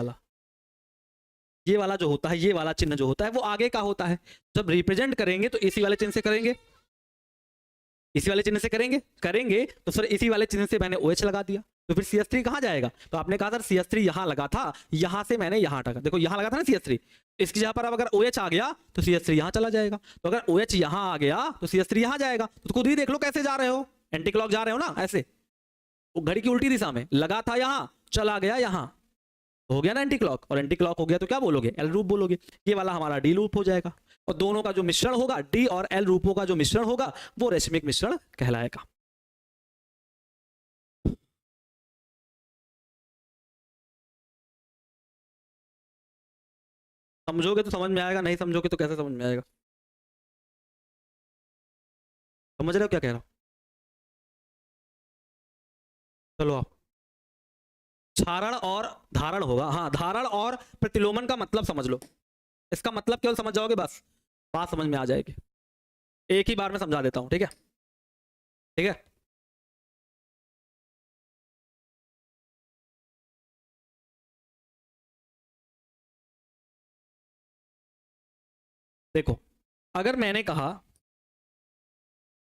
वाला जो होता है, ये वाला चिन्ह जो होता है वो आगे का होता है। जब रिप्रेजेंट करेंगे तो इसी वाले चिन्ह से करेंगे, इसी वाले चिन्ह से करेंगे तो सर इसी वाले चिन्ह से मैंने OH लगा दिया। तो फिर CH3 कहां जाएगा? तो आपने कहा सर CH3 यहां लगा था, यहां से मैंने यहां हटा, देखो यहां लगा था ना CH3, इसकी जगह पर अब अगर OH आ गया तो CH3 यहां चला जाएगा। तो अगर OH यहां आ गया तो CH3 यहां जाएगा। तो खुद ही देख लो कैसे जा रहे हो, एंटी क्लॉक जा रहे हो ना, ऐसे वो घड़ी की उल्टी दिशा में लगा था, यहां चला गया, यहां हो गया ना एंटी क्लॉक। और एंटी क्लॉक हो गया तो क्या बोलोगे? L रूप बोलोगे। ये वाला हमारा D रूप हो जाएगा, और दोनों का जो मिश्रण होगा, D और L रूपों का जो मिश्रण होगा वो रेशमिक मिश्रण कहलाएगा। समझोगे तो समझ में आएगा, नहीं समझोगे तो कैसे समझ में आएगा? समझ रहे हो क्या कह रहा हूं? चलो आप, क्षारण और धारण होगा। हाँ, धारण और प्रतिलोमन का मतलब समझ लो, इसका मतलब केवल समझ जाओगे बस, बात समझ में आ जाएगी। एक ही बार में समझा देता हूं, ठीक है? ठीक है। देखो, अगर मैंने कहा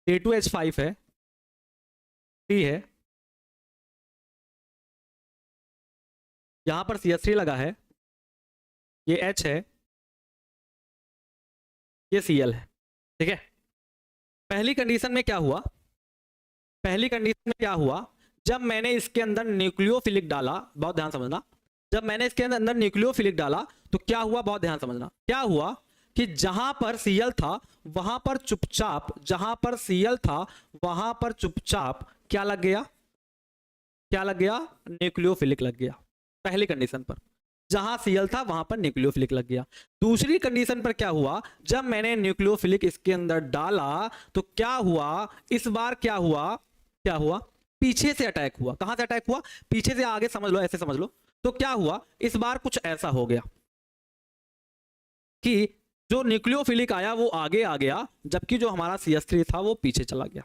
A2H5 है, C है, यहां पर CH3 लगा है, ये H है, ये Cl है, ठीक है। पहली कंडीशन में क्या हुआ, पहली कंडीशन में क्या हुआ, जब मैंने इसके अंदर न्यूक्लियोफिलिक डाला, बहुत ध्यान समझना, जब मैंने इसके अंदर न्यूक्लियोफिलिक डाला तो क्या हुआ, बहुत ध्यान समझना, क्या हुआ कि जहां पर Cl था वहां पर चुपचाप, जहां पर Cl था वहां पर चुपचाप क्या लग गया, क्या लग गया, न्यूक्लियोफिलिक लग गया। पहली कंडीशन पर जहां Cl था वहां पर न्यूक्लियोफिलिक लग गया। दूसरी कंडीशन पर क्या हुआ, जब मैंने न्यूक्लियोफिलिक इसके अंदर डाला तो क्या हुआ, इस बार क्या हुआ, क्या हुआ, पीछे से अटैक हुआ। कहां से अटैक हुआ, पीछे से, आगे समझ लो, ऐसे समझ लो। तो क्या हुआ, इस बार कुछ ऐसा हो गया कि जो न्यूक्लियोफिलिक आया वो आगे आ गया, जबकि जो हमारा CH3 था वो पीछे चला गया।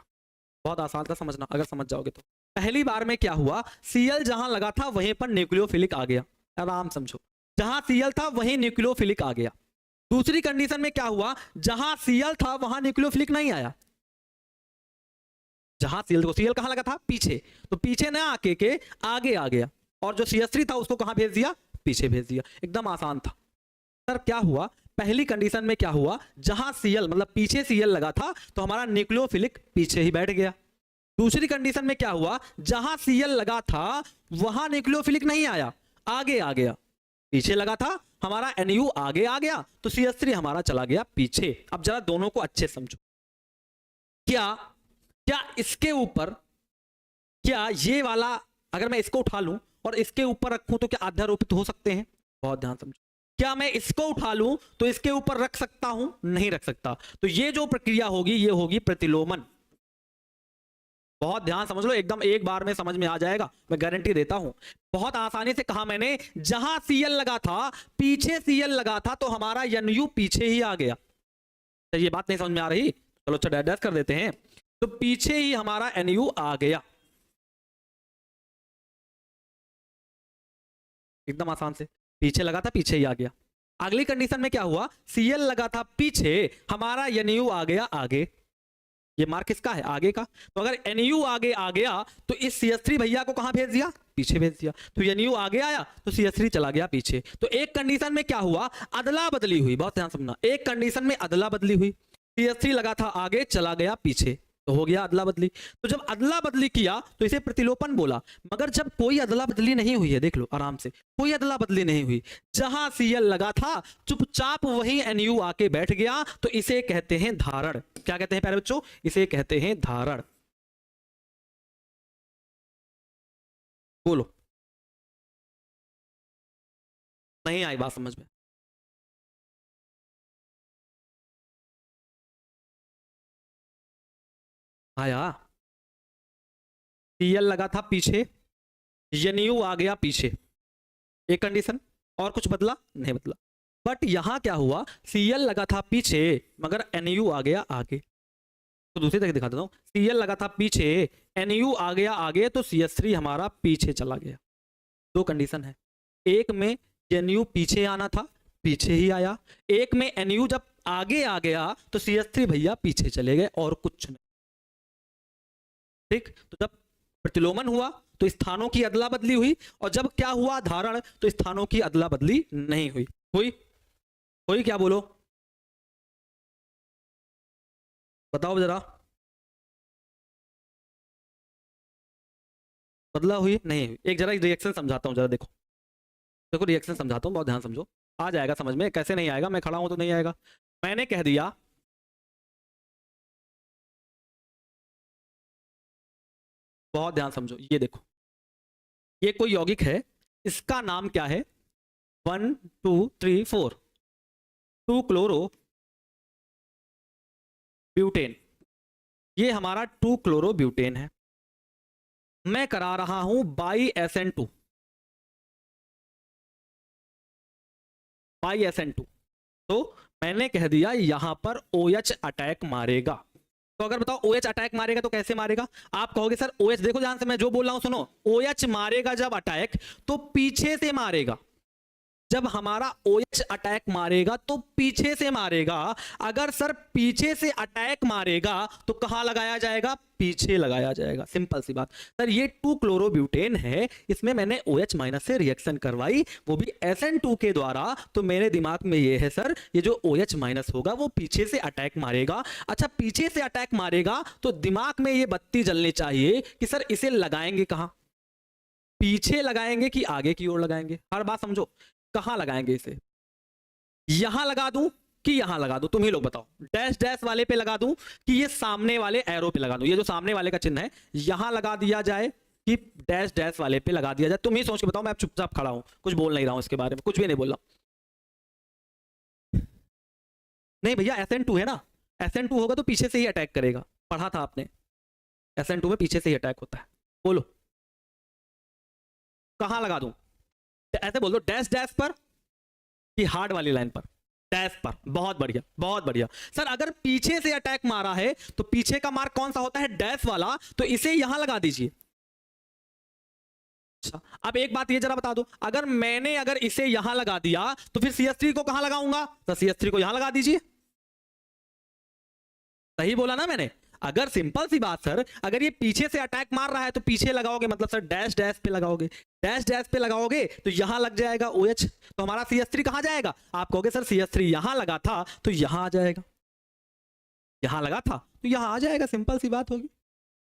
बहुत आसान था समझना, अगर समझ जाओगे तो। पहली बार में क्या हुआ, Cl जहां लगा था वहीं पर न्यूक्लियोफिलिक आ गया, आराम समझो, जहां Cl था वहीं न्यूक्लियोफिलिक आ गया। दूसरी कंडीशन में क्या हुआ, जहां Cl था वहां न्यूक्लियोफिलिक नहीं आया, जहां Cl कहां लगा था, पीछे, तो पीछे ना आके के आगे आ गया, और जो CH3 था उसको कहां भेज दिया, पीछे भेज दिया। एकदम आसान था सर। क्या हुआ, पहली कंडीशन में क्या हुआ, जहां Cl मतलब पीछे Cl लगा था तो हमारा न्यूक्लियोफिलिक पीछे ही बैठ गया। दूसरी कंडीशन में क्या हुआ, जहां Cl लगा था वहां न्यूक्लियोफिलिक नहीं आया, आगे आ गया, पीछे लगा था हमारा Nu आगे आ गया, तो CH3 हमारा चला गया पीछे। अब जरा दोनों को अच्छे समझो, क्या क्या इसके ऊपर, क्या ये वाला अगर मैं इसको उठा लूं और इसके ऊपर रखूं तो क्या अध्यारोपित हो सकते हैं, बहुत ध्यान समझो। क्या मैं इसको उठा लूं तो इसके ऊपर रख सकता हूं, नहीं रख सकता। तो ये जो प्रक्रिया होगी ये होगी प्रतिलोमन। बहुत ध्यान समझ लो, एकदम एक बार में समझ में आ जाएगा, मैं गारंटी देता हूं। बहुत आसानी से कहा मैंने, जहां Cl लगा था पीछे Cl लगा था तो हमारा Nu पीछे ही आ गया। तो ये बात नहीं समझ में आ रही, चलो अच्छा डैश कर देते हैं। तो पीछे ही हमारा Nu आ गया, एकदम आसान से, पीछे लगा था पीछे ही आ गया। अगली कंडीशन में क्या हुआ, Cl लगा था पीछे, हमारा Nu आ गया आगे। ये मार्क किसका है, आगे का। तो अगर Nu आगे आ गया तो इस CH3 भैया को कहां भेज दिया, पीछे भेज दिया। तो Nu आगे आया तो CH3 चला गया पीछे। तो एक कंडीशन में क्या हुआ, अदला बदली हुई, बहुत ध्यान समझना, एक कंडीशन में अदला बदली हुई, CH3 लगा था आगे चला गया पीछे, तो हो गया अदला बदली। तो जब अदला बदली किया तो इसे प्रतिलोपन बोला। मगर जब कोई अदला बदली नहीं हुई है, देख लो आराम से, कोई अदला बदली नहीं हुई, जहां Cl लगा था चुपचाप वहीं Nu आके बैठ गया, तो इसे कहते हैं धारण। क्या कहते हैं प्यारे बच्चों, इसे कहते हैं धारण। बोलो, नहीं आई बात समझ में, आया। Cl लगा था पीछे, Nu आ गया पीछे, एक कंडीशन, और कुछ बदला नहीं बदला। बट यहां क्या हुआ, Cl लगा था पीछे मगर Nu आ गया आगे। तो दूसरी तरह दिखाता हूं, Cl लगा था पीछे, Nu आ गया आगे, तो CH3 हमारा पीछे चला गया। दो कंडीशन है, एक में Nu पीछे आना था, पीछे ही आया। एक में Nu जब आगे आ गया तो CH3 भैया पीछे चले गए, और कुछ नहीं। ठीक, तो जब प्रतिलोमन हुआ तो स्थानों की अदला बदली हुई, और जब क्या हुआ धारण, तो स्थानों की अदला बदली नहीं हुई। हुई, हुई क्या, बोलो बताओ जरा, बदला हुई नहीं हुई। एक जरा रिएक्शन समझाता हूं, जरा देखो, देखो रिएक्शन समझाता हूं, बहुत ध्यान समझो, आ जाएगा समझ में। कैसे नहीं आएगा, मैं खड़ा हूं तो नहीं आएगा। मैंने कह दिया, बहुत ध्यान समझो, ये देखो, ये कोई यौगिक है, इसका नाम क्या है, 1 2 3 4 2 क्लोरो ब्यूटेन। ये हमारा 2 क्लोरो ब्यूटेन है। मैं करा रहा हूं SN2, SN2। तो मैंने कह दिया यहां पर OH अटैक मारेगा। तो अगर बताओ OH अटैक मारेगा तो कैसे मारेगा, आप कहोगे सर OH, देखो ध्यान से मैं जो बोल रहा हूं सुनो, OH मारेगा जब अटैक तो पीछे से मारेगा। जब हमारा OH अटैक मारेगा तो पीछे से मारेगा। अगर सर पीछे से अटैक मारेगा तो कहां लगाया जाएगा? पीछे लगाया जाएगा। सिंपल सी बात। सर ये 2 क्लोरोब्यूटेन है, इसमें मैंने OH माइनस से रिएक्शन करवाई, वो भी SN2 के द्वारा। तो मेरे दिमाग में ये है सर, ये जो OH माइनस होगा वो पीछे से अटैक मारेगा। अच्छा, पीछे से अटैक मारेगा तो दिमाग में ये बत्ती जलनी चाहिए कि सर इसे लगाएंगे कहां? पीछे लगाएंगे कि आगे की ओर लगाएंगे? हर बात समझो, कहां लगाएंगे इसे? यहां लगा दूं कि यहां लगा दूं? तुम ही लोग बताओ। डैश डैश वाले पे लगा दूं कि ये सामने वाले एरो पे लगा दूं? ये जो सामने वाले का चिन्ह है यहां लगा दिया जाए कि डैश डैश वाले पे लगा दिया जाए? तुम ही सोच के बताओ। मैं चुपचाप खड़ा हूं, कुछ बोल नहीं रहा हूं इसके बारे में, कुछ भी नहीं बोल रहा। नहीं भैया, SN2 है ना, SN2 होगा तो पीछे से ही अटैक करेगा। पढ़ा था आपने, SN2 में पीछे से ही अटैक होता है। बोलो कहां लगा दूं? ऐसे बोल दो, डैश डैश पर कि हार्ड वाली लाइन पर? डैश पर। बहुत बढ़िया, बहुत बढ़िया। सर अगर पीछे से अटैक मारा है तो पीछे का मार्क कौन सा होता है? डैश वाला। तो इसे यहां लगा दीजिए। अच्छा, अब एक बात ये जरा बता दो, अगर इसे यहां लगा दिया तो फिर CH3 को कहां लगाऊंगा? तो CH3 को यहां लगा दीजिए। सही बोला ना मैंने? अगर सिंपल सी बात सर, अगर ये पीछे से अटैक मार रहा है तो पीछे लगाओगे, मतलब सर डैश डैश पे लगाओगे। डैश डैश पे लगाओगे तो यहां लग जाएगा OH, तो हमारा CH3 कहां जाएगा? आप कहोगे सर CH3 यहां लगा था तो यहां आ जाएगा, यहां लगा था तो यहां आ जाएगा। सिंपल सी बात होगी।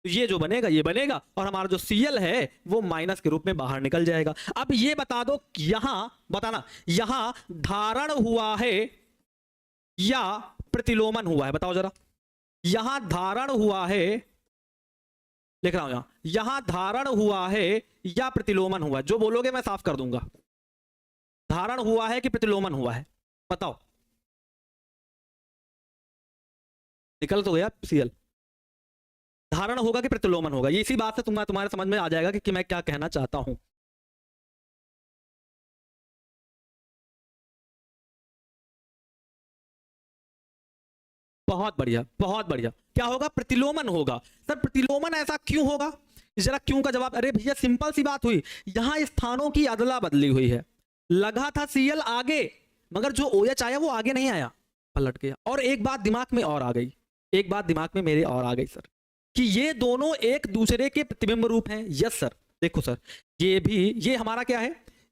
तो ये जो बनेगा ये बनेगा, और हमारा जो Cl है वो माइनस के रूप में बाहर निकल जाएगा। अब ये बता दो, यहां बताना, यहां धारण हुआ है या प्रतिलोमन हुआ है? बताओ जरा। यहां धारण हुआ है, लिख रहा हूं यहां धारण हुआ है या प्रतिलोमन हुआ है? जो बोलोगे मैं साफ कर दूंगा। धारण हुआ है कि प्रतिलोमन हुआ है? बताओ। निकल तो गया Cl। धारण होगा कि प्रतिलोमन होगा? ये इसी बात से तुम्हारे समझ में आ जाएगा कि मैं क्या कहना चाहता हूं। बहुत बढ़िया, बहुत बढ़िया। क्या होगा? प्रतिलोमन होगा। सर प्रतिलोमन ऐसा क्यों होगा? जरा क्यों का जवाब। अरे भैया सिंपल सी बात हुई, यहां स्थानों की अदला बदली हुई है। लगा था Cl आगे, मगर जो OH आया वो आगे नहीं आया, पलट गया। और एक बात दिमाग में और आ गई, एक बात दिमाग में मेरे और आ गई सर, कि ये दोनों एक दूसरे के प्रतिबिंब रूप हैं। Yes sir. देखो सर, ये भी, ये हमारा क्या है?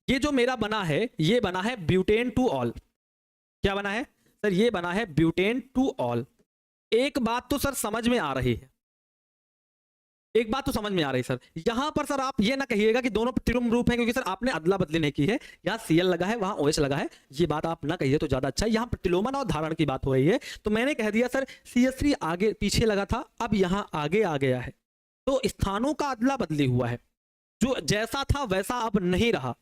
ये जो मेरा बना है ये बना है ब्यूटेन टू ऑल। क्या बना है सर? ये बना है ब्यूटेन टू ऑल। एक बात तो सर समझ में आ रही है, एक बात तो समझ में आ रही सर। यहां पर सर आप ये ना कहिएगा कि दोनों प्रतिबिंब रूप हैं, क्योंकि सर आपने अदला बदली नहीं की है। यहाँ Cl लगा है, वहां OH लगा है। ये बात आप ना कहिए तो ज्यादा अच्छा है। यहाँ प्रतिलोमन और धारण की बात हो रही है, तो मैंने कह दिया सर CH3 आगे पीछे लगा था, अब यहां आगे आ गया है, तो स्थानों का अदला बदली हुआ है। जो जैसा था वैसा अब नहीं रहा।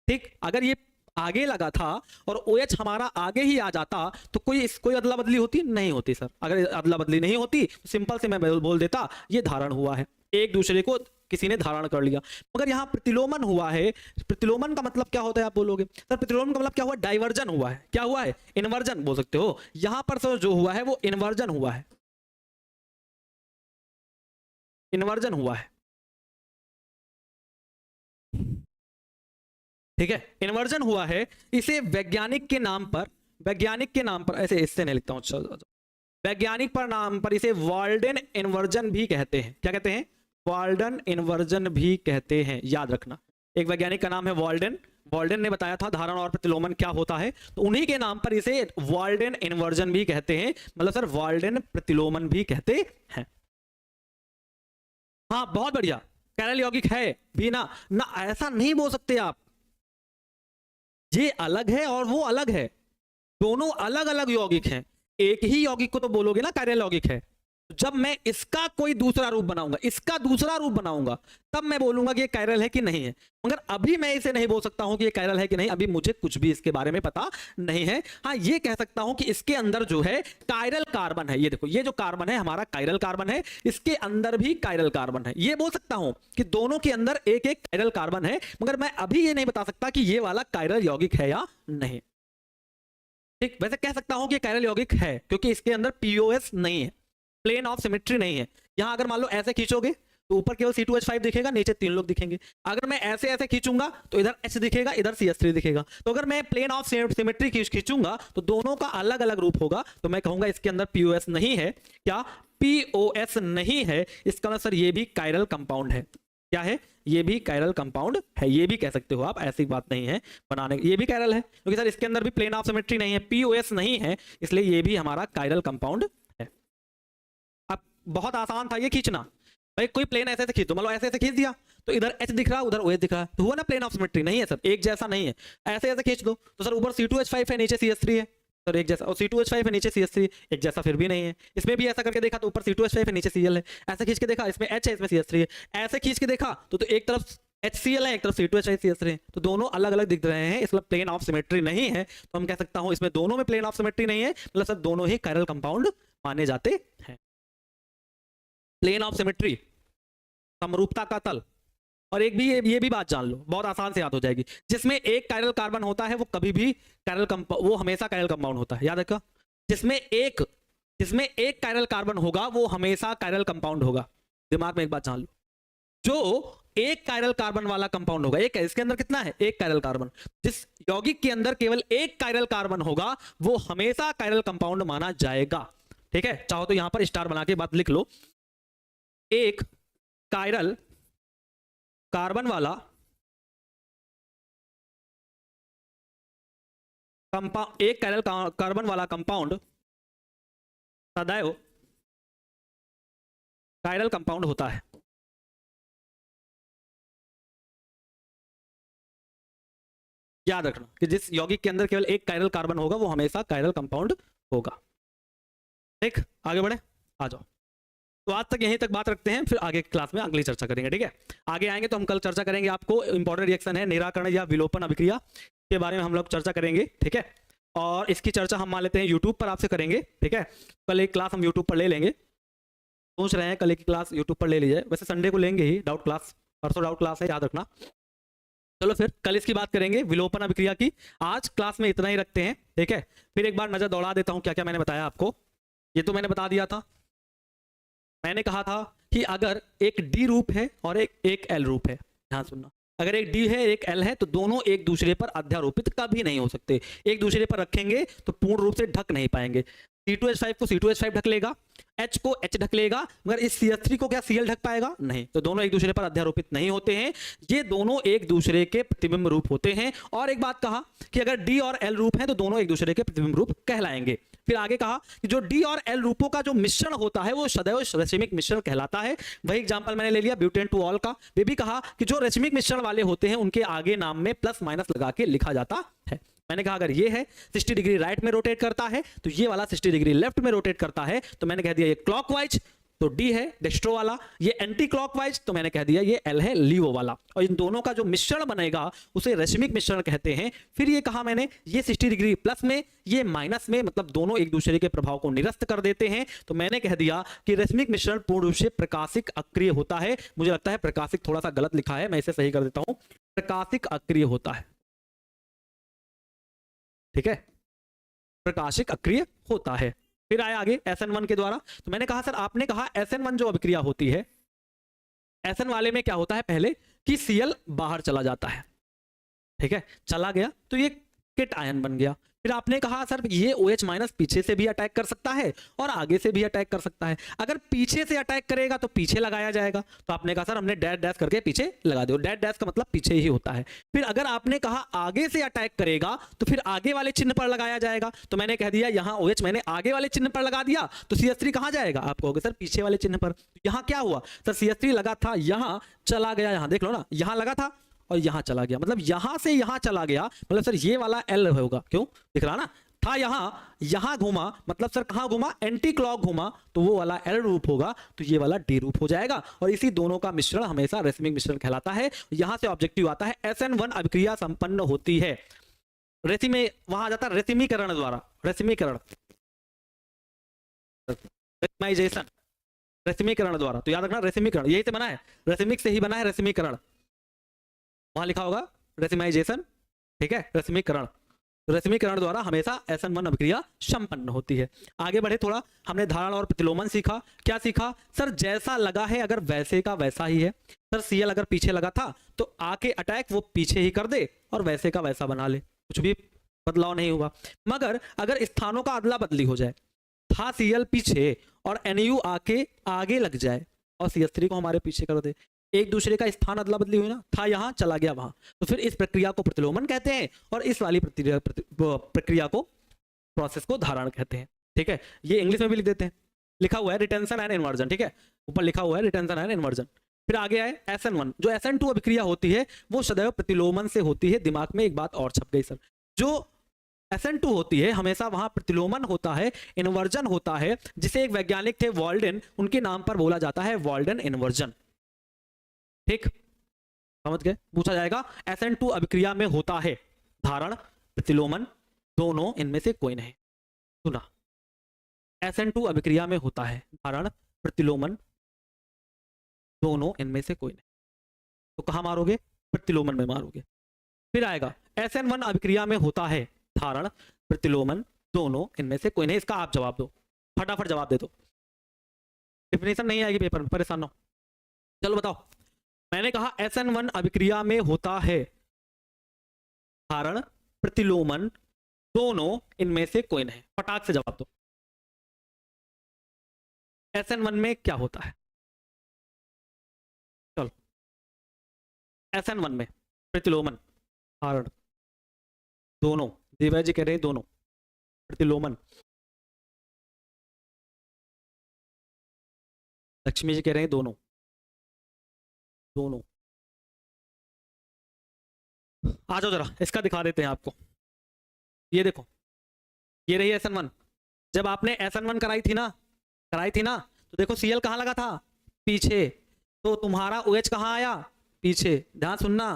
ठीक, अगर ये आगे लगा था और OH हमारा आगे ही आ जाता तो कोई अदला बदली होती? नहीं होती सर। अगर अदला बदली नहीं होती तो सिंपल से मैं बोल देता ये धारण हुआ है, एक दूसरे को किसी ने धारण कर लिया। मगर यहाँ प्रतिलोमन हुआ है। प्रतिलोमन का मतलब क्या होता है आप बोलोगे? सर प्रतिलोमन का मतलब क्या हुआ? डाइवर्जन हुआ है। क्या हुआ है? इन्वर्जन बोल सकते हो। यहां पर सर जो हुआ है वो इन्वर्जन हुआ है, इन्वर्जन हुआ है। ठीक है, इन्वर्जन हुआ है। इसे वैज्ञानिक के नाम पर, वैज्ञानिक के नाम पर, ऐसे इससे नहीं लिखता हूं, वैज्ञानिक पर नाम पर इसे वाल्डन इन्वर्जन भी कहते हैं। क्या कहते हैं? वाल्डन इन्वर्जन भी कहते हैं। याद रखना, एक वैज्ञानिक का नाम है वाल्डन। वाल्डन ने बताया था धारण और प्रतिलोमन क्या होता है, तो उन्हीं के नाम पर इसे वाल्डन इन्वर्जन भी कहते हैं। मतलब सर वाल्डन प्रतिलोमन भी कहते हैं। हाँ बहुत बढ़िया। कैरल यौगिक है भी ना, ना ऐसा नहीं बोल सकते आप। ये अलग है और वो अलग है, दोनों अलग अलग यौगिक हैं। एक ही यौगिक को तो बोलोगे ना कैरल यौगिक है। जब मैं इसका कोई दूसरा रूप बनाऊंगा, इसका दूसरा रूप बनाऊंगा, तब मैं बोलूंगा कि ये कैरल है कि नहीं है। मगर अभी मैं इसे नहीं बोल सकता हूं कि ये कैरल है कि नहीं, अभी मुझे कुछ भी इसके बारे में पता नहीं है। हाँ ये कह सकता हूं कि इसके अंदर जो है कायरल कार्बन है। ये देखो, ये जो कार्बन है हमारा कायरल कार्बन है, इसके अंदर भी कायरल कार्बन है। ये बोल सकता हूं कि दोनों के अंदर एक एक कायरल कार्बन है, मगर मैं अभी ये नहीं बता सकता कि ये वाला कायरल यौगिक है या नहीं। ठीक, वैसे कह सकता हूं कि कायरल यौगिक है क्योंकि इसके अंदर POS नहीं है, प्लेन ऑफ सिमेट्री नहीं है। यहां अगर मान लो ऐसे खींचोगे तो ऊपर केवल C2H5 दिखेगा, नीचे 3 लोग दिखेंगे। अगर मैं ऐसे ऐसे खींचूंगा तो इधर H दिखेगा, इधर CH3 दिखेगा। तो अगर मैं प्लेन ऑफ सिमेट्री खींचूंगा तो दोनों का अलग अलग रूप होगा, तो मैं कहूंगा इसके अंदर POS नहीं है। क्या POS नहीं है? इसका मतलब सर ये भी कायरल कंपाउंड है। क्या है? ये भी कायरल कंपाउंड है, ये भी कह सकते हो आप, ऐसी बात नहीं है बनाने, ये भी कायरल है क्योंकि सर इसके अंदर भी प्लेन ऑफ सिमेट्री नहीं है, POS नहीं है, इसलिए ये भी हमारा कायरल कंपाउंड है। अब बहुत आसान था ये खींचना, भाई कोई प्लेन ऐसे ऐसे खींच दो, मतलब ऐसे ऐसे खींच दिया तो इधर H दिख रहा है, उधर OH दिख रहा है, तो हुआ ना प्लेन ऑफ सिमेट्री। नहीं है सर, एक जैसा नहीं है। ऐसे ऐसे खींच दो तो सर ऊपर C2H5 है, नीचे CH3 है, सर एक जैसा, और C2H5 है, नीचे CH3, एक जैसा फिर भी नहीं है। इसमें भी ऐसा करके देखा तो ऊपर C2H5 है, नीचे Cl है। ऐसे खींच के देखा, इसमें H है, इसमें CH3 है। ऐसे खींच के देखा तो एक तरफ HCl है, एक तरफ C2H5 CH3 है, तो दोनों अलग अलग दिख रहे हैं, इसलिए प्लेन ऑफ सिमेट्री नहीं है। तो हम कह सकता हूं इसमें दोनों में प्लेन ऑफ सिमेट्री नहीं है, मतलब सब दोनों ही कायरल कंपाउंड माने जाते हैं। प्लेन ऑफ सिमेट्री, समरूपता का तल। और एक भी ये भी बात जान लो, बहुत आसान से याद हो जाएगी, जिसमें एक कायरल कार्बन होता है वो कभी भी वो हमेशा कायरल कंपाउंड होता है, याद रखा। जिसमें एक कायरल कार्बन होगा वो हमेशा कायरल कंपाउंड होगा, दिमाग में एक बात जान लो। जो एक कायरल कार्बन वाला कंपाउंड होगा, एक है, इसके अंदर कितना है? एक कायरल कार्बन। जिस यौगिक के अंदर केवल एक कायरल कार्बन होगा वो हमेशा कायरल कंपाउंड माना जाएगा। ठीक है, चाहो तो यहां पर स्टार बना के बात लिख लो। एक कायरल कार्बन वाला एक कायरल कार्बन वाला कंपाउंड सदैव कायरल कंपाउंड होता है। याद रखना कि जिस यौगिक के अंदर केवल एक कायरल कार्बन होगा वो हमेशा कायरल कंपाउंड होगा। ठीक, आगे बढ़े, आ जाओ। तो आज तक यहीं तक बात रखते हैं, फिर आगे क्लास में अगली चर्चा करेंगे। ठीक है, आगे आएंगे तो हम कल चर्चा करेंगे, आपको इंपॉर्टेंट रिएक्शन है निराकरण या विलोपन अभिक्रिया के बारे में हम लोग चर्चा करेंगे। ठीक है, और इसकी चर्चा हम मान लेते हैं यूट्यूब पर आपसे करेंगे। ठीक है, कल एक क्लास हम यूट्यूब पर ले लेंगे, सोच रहे हैं कल एक क्लास यूट्यूब पर ले लीजिए, वैसे संडे को लेंगे ही, डाउट क्लास, परसों डाउट क्लास है, याद रखना। चलो फिर कल इसकी बात करेंगे, विलोपन अभिक्रिया की। आज क्लास में इतना ही रखते हैं। ठीक है, फिर एक बार नजर दौड़ा देता हूं क्या क्या मैंने बताया आपको। ये तो मैंने बता दिया था, मैंने कहा था कि अगर एक डी रूप है और एक एल रूप है, ध्यान सुनना, अगर एक डी है एक एल है तो दोनों एक दूसरे पर अध्यारोपित कभी नहीं हो सकते। एक दूसरे पर रखेंगे तो पूर्ण रूप से ढक नहीं पाएंगे। C2H5 को C2H5 ढक लेगा, H को H ढक लेगा, मगर इस CH3 को क्या Cl ढक पाएगा? नहीं। तो दोनों एक दूसरे पर अध्यारोपित नहीं होते हैं, ये दोनों एक दूसरे के प्रतिबिंब रूप होते हैं। और एक बात कहा कि अगर D और L रूप हैं तो दोनों एक दूसरे के प्रतिबिंब रूप कहलाएंगे। फिर आगे कहा कि जो D और L रूपों का जो मिश्रण होता है वो सदैव रश्मिक मिश्रण कहलाता है। वही एग्जांपल मैंने ले लिया ब्यूटेन टू ऑल का। वे भी कहा कि जो रश्मिक मिश्रण वाले होते हैं उनके आगे नाम में प्लस माइनस लगा के लिखा जाता है। मैंने कहा अगर ये है 60 डिग्री राइट में रोटेट करता है तो ये वाला 60 डिग्री लेफ्ट में रोटेट करता है, तो मैंने कह दिया ये क्लॉकवाइज, तो डी है डेस्ट्रो वाला। ये एंटी क्लॉकवाइज, तो मैंने कह दिया ये एल है लीवो वाला। और इन दोनों का जो मिश्रण बनेगा उसे रश्मिक मिश्रण कहते हैं। फिर ये कहा मैंने ये 60 डिग्री प्लस में, ये माइनस में, मतलब दोनों एक दूसरे के प्रभाव को निरस्त कर देते हैं। तो मैंने कह दिया कि रश्मिक मिश्रण पूर्ण रूप से प्रकाशिक अक्रिय होता है। मुझे लगता है प्रकाशिक थोड़ा सा गलत लिखा है, मैं इसे सही कर देता हूं, प्रकाशिक अक्रिय होता है। ठीक है, प्रकाशिक अक्रिय होता है। फिर आया आगे SN1 के द्वारा। तो मैंने कहा सर आपने कहा SN1 जो अभिक्रिया होती है, SN वाले में क्या होता है पहले कि Cl बाहर चला जाता है। ठीक है, चला गया तो ये किट आयन बन गया। फिर आपने कहा सर ये OH माइनस पीछे से भी अटैक कर सकता है और आगे से भी अटैक कर सकता है। अगर पीछे से अटैक करेगा तो पीछे लगाया जाएगा, तो आपने कहा सर हमने डैश डैश करके पीछे लगा दो, डैश डैश का मतलब पीछे ही होता है। फिर अगर आपने कहा आगे से अटैक करेगा तो फिर आगे वाले चिन्ह पर लगाया जाएगा, तो मैंने कह दिया यहाँ OH मैंने आगे वाले चिन्ह पर लगा दिया, तो CH3 कहाँ जाएगा? आप कहोगे सर पीछे वाले चिन्ह पर। यहाँ क्या हुआ सर, CH3 लगा था यहाँ चला गया, यहाँ देख लो ना, यहाँ लगा था और यहाँ चला गया, मतलब यहाँ से यहाँ चला गया, मतलब सर ये वाला L होगा, क्यों दिख रहा ना, था यहाँ घूमा, मतलब सर कहाँ घूमा, एंटी क्लॉक घूमा, तो वो वाला L रूप होगा, तो ये वाला D रूप हो जाएगा। और इसी दोनों का मिश्रण हमेशा रश्मिक मिश्रण कहलाता है। यहां से ऑब्जेक्टिव आता है SN1 अभिक्रिया संपन्न होती है में, वहां आ जाता है रश्मिकरण द्वारा, रश्मिकरण, रश्माइजेशन, रश्मिकरण द्वारा। तो याद रखना रश्मिकरण यही से बना है, रश्मिक से ही बना है रश्मिकरण, वहां लिखा होगा रश्माइजेशन। ठीक है, रश्मिकरण, रश्मिकरण द्वारा हमेशा SN1 अभिक्रिया संपन्न होती है। आगे बढ़े थोड़ा, हमने धारण और प्रतिलोमन सीखा। क्या सीखा सर? जैसा लगा है अगर वैसे का वैसा ही है। सर Cl अगर पीछे लगा था तो आके अटैक वो पीछे ही कर दे और वैसे का वैसा बना ले, कुछ भी बदलाव नहीं हुआ। मगर अगर स्थानों का अदला बदली हो जाए, था Cl पीछे और Nu आके आगे लग जाए और CH3 को हमारे पीछे कर दे, एक दूसरे का स्थान अदला बदली हुई ना, था यहाँ चला गया वहां, तो फिर इस प्रक्रिया को प्रतिलोमन कहते हैं और इस वाली प्रक्रिया को, प्रोसेस को धारण कहते हैं। ठीक है, ये इंग्लिश में भी लिख देते हैं, लिखा हुआ है रिटेंशन एंड इन्वर्जन। ठीक है, ऊपर लिखा हुआ है रिटेंशन एंड इन्वर्जन। फिर आगे आए SN1। जो SN2 अभिक्रिया होती है वो सदैव प्रतिलोमन से होती है। दिमाग में एक बात और छप गई सर, जो SN2 होती है हमेशा वहां प्रतिलोमन होता है, इन्वर्जन होता है, जिसे एक वैज्ञानिक थे वॉल्डेन, उनके नाम पर बोला जाता है वॉल्डेन इन्वर्जन। ठीक, समझ गए? पूछा जाएगा SN2 अभिक्रिया में होता है धारण, प्रतिलोमन, दोनों, इनमें से कोई नहीं। सुना, SN2 अभिक्रिया में होता है धारण, प्रतिलोमन, दोनों, इनमें से कोई नहीं। तो कहां मारोगे? प्रतिलोमन में मारोगे। फिर आएगा SN1 अभिक्रिया में होता है धारण, प्रतिलोमन, दोनों, इनमें से कोई नहीं। इसका आप जवाब दो, फटाफट जवाब दे दो, डिफिनेशन नहीं आएगी पेपर में, परेशान ना हो। चलो बताओ, मैंने कहा SN1 अभिक्रिया में होता है धारण, प्रतिलोमन, दोनों, इनमें से कोई नहीं। फटाक से जवाब दो, SN1 में क्या होता है? चलो, SN1 में प्रतिलोमन, धारण, दोनों, देवराज जी कह रहे हैं दोनों, प्रतिलोमन, लक्ष्मी जी कह रहे हैं दोनों, दोनों। आ जाओ जरा, इसका दिखा देते हैं आपको। ये देखो, ये रही SN1। जब आपने SN1 कराई थी ना, तो देखो Cl कहां लगा था? पीछे। तो तुम्हारा OH कहां आया? पीछे। ध्यान सुनना,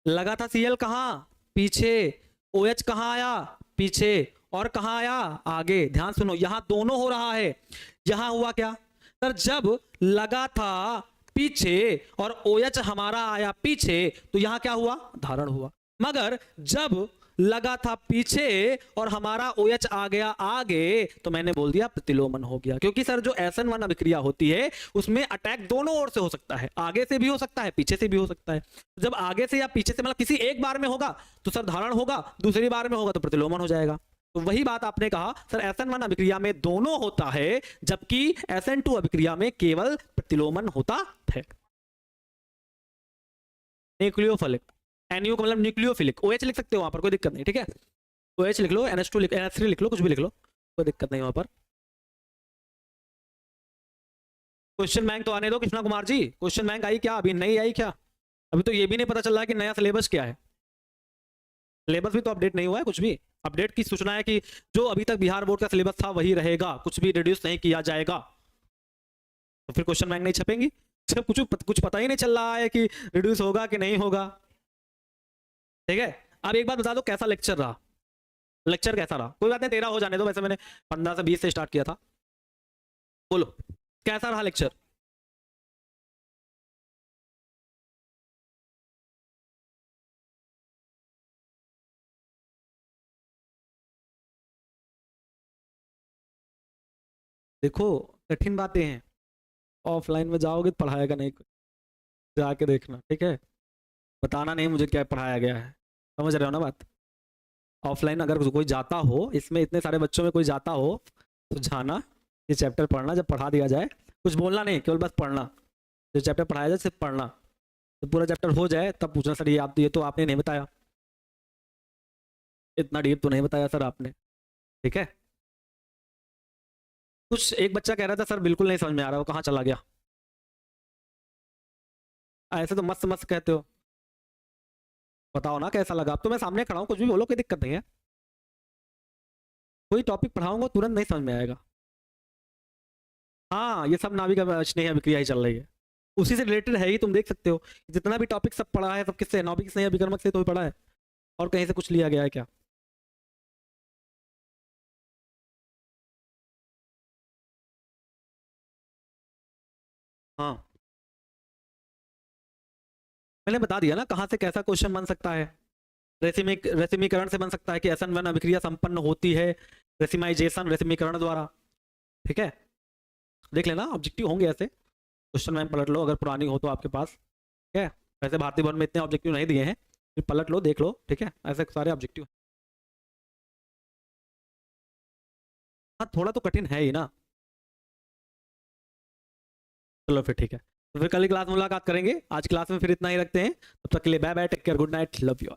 लगा था Cl कहां? पीछे। OH कहां आया? पीछे। और कहां आया? आगे। ध्यान सुनो, यहां दोनों हो रहा है। यहां हुआ क्या सर? जब लगा था पीछे और OH हमारा आया पीछे, तो यहां क्या हुआ? धारण हुआ। मगर जब लगा था पीछे और हमारा OH आ गया आगे, तो मैंने बोल दिया प्रतिलोमन हो गया। क्योंकि सर जो SN1 अभिक्रिया होती है उसमें अटैक दोनों ओर से हो सकता है, आगे से भी हो सकता है, पीछे से भी हो सकता है। जब आगे से या पीछे से, मतलब किसी एक बार में होगा तो सर धारण होगा, दूसरी बार में होगा तो प्रतिलोमन हो जाएगा। तो वही बात आपने कहा सर, SN1 अभिक्रिया में दोनों होता है, जबकि SN2 अभिक्रिया में केवल प्रतिलोमन होता है। न्यूक्लियोफिलिक, NU का मतलब न्यूक्लियोफिलिक। OH लिख सकते हो वहां पर, कोई दिक्कत नहीं। ठीक है, OH लिख लो, NH2 लिख, NH3 लिख लो, कुछ भी लिख लो, कोई दिक्कत नहीं वहां पर। क्वेश्चन बैंक तो आने दो कृष्णा कुमार जी। क्वेश्चन बैंक आई क्या? अभी नहीं आई क्या? अभी तो ये भी नहीं पता चल रहा है कि नया सिलेबस क्या है। सिलेबस भी तो अपडेट नहीं हुआ है कुछ भी। अपडेट की सूचना है कि जो अभी तक बिहार बोर्ड का सिलेबस था वही रहेगा, कुछ भी रिड्यूस नहीं किया जाएगा। तो फिर क्वेश्चन बैंक नहीं छपेंगी जब कुछ पता ही नहीं चल रहा है कि रिड्यूस होगा कि नहीं होगा। ठीक है, अब एक बात बता दो, कैसा लेक्चर रहा? लेक्चर कैसा रहा? कोई बात नहीं, 13 हो जाने दो, वैसे मैंने 15 से 20 से स्टार्ट किया था। बोलो कैसा रहा लेक्चर? देखो, कठिन बातें हैं, ऑफलाइन में जाओगे तो पढ़ाएगा नहीं, जाके देखना। ठीक है, बताना नहीं मुझे क्या पढ़ाया गया है, समझ रहे हो ना बात? ऑफलाइन अगर कोई जाता हो, इसमें इतने सारे बच्चों में कोई जाता हो तो जाना, ये चैप्टर पढ़ना, जब पढ़ा दिया जाए कुछ बोलना नहीं, केवल बस पढ़ना। जो चैप्टर पढ़ाया जाए सिर्फ पढ़ना, तो पूरा चैप्टर हो जाए तब पूछना सर ये तो आपने नहीं बताया, इतना डीप तो नहीं बताया सर आपने। ठीक है, कुछ एक बच्चा कह रहा था सर बिल्कुल नहीं समझ में आ रहा, वो कहाँ चला गया? ऐसे तो मस्त मस्त कहते हो, बताओ ना कैसा लगा। अब तो मैं सामने खड़ा हूँ, कुछ भी बोलो, कोई दिक्कत नहीं है। कोई टॉपिक पढ़ाऊंगा तुरंत नहीं समझ में आएगा। हाँ, ये सब नाभिक स्नेह अभिक्रिया ही चल रही है, उसी से रिलेटेड है ही। तुम देख सकते हो जितना भी टॉपिक सब पढ़ा है, सब किससे? नाभिक स्नेह अभिकर्मक से तो ही पढ़ा है, और कहीं से कुछ लिया गया है क्या? हाँ, मैंने बता दिया ना कहाँ से कैसा क्वेश्चन बन सकता है। रेसिमीकरण से बन सकता है कि SN1 अभिक्रिया संपन्न होती है रेसिमाइजेशन रेसिमीकरण द्वारा। ठीक है, देख लेना, ऑब्जेक्टिव होंगे ऐसे क्वेश्चन में, पलट लो अगर पुरानी हो तो आपके पास। ठीक है, वैसे भारतीय भवन में इतने ऑब्जेक्टिव नहीं दिए हैं, फिर पलट लो देख लो। ठीक है, ऐसे सारे ऑब्जेक्टिव। हाँ थोड़ा तो कठिन है ही ना। चलो फिर ठीक है, तो फिर कल की क्लास में मुलाकात करेंगे। आज क्लास में फिर इतना ही रखते हैं, तब तक के लिए bye bye, take care, good night, love you.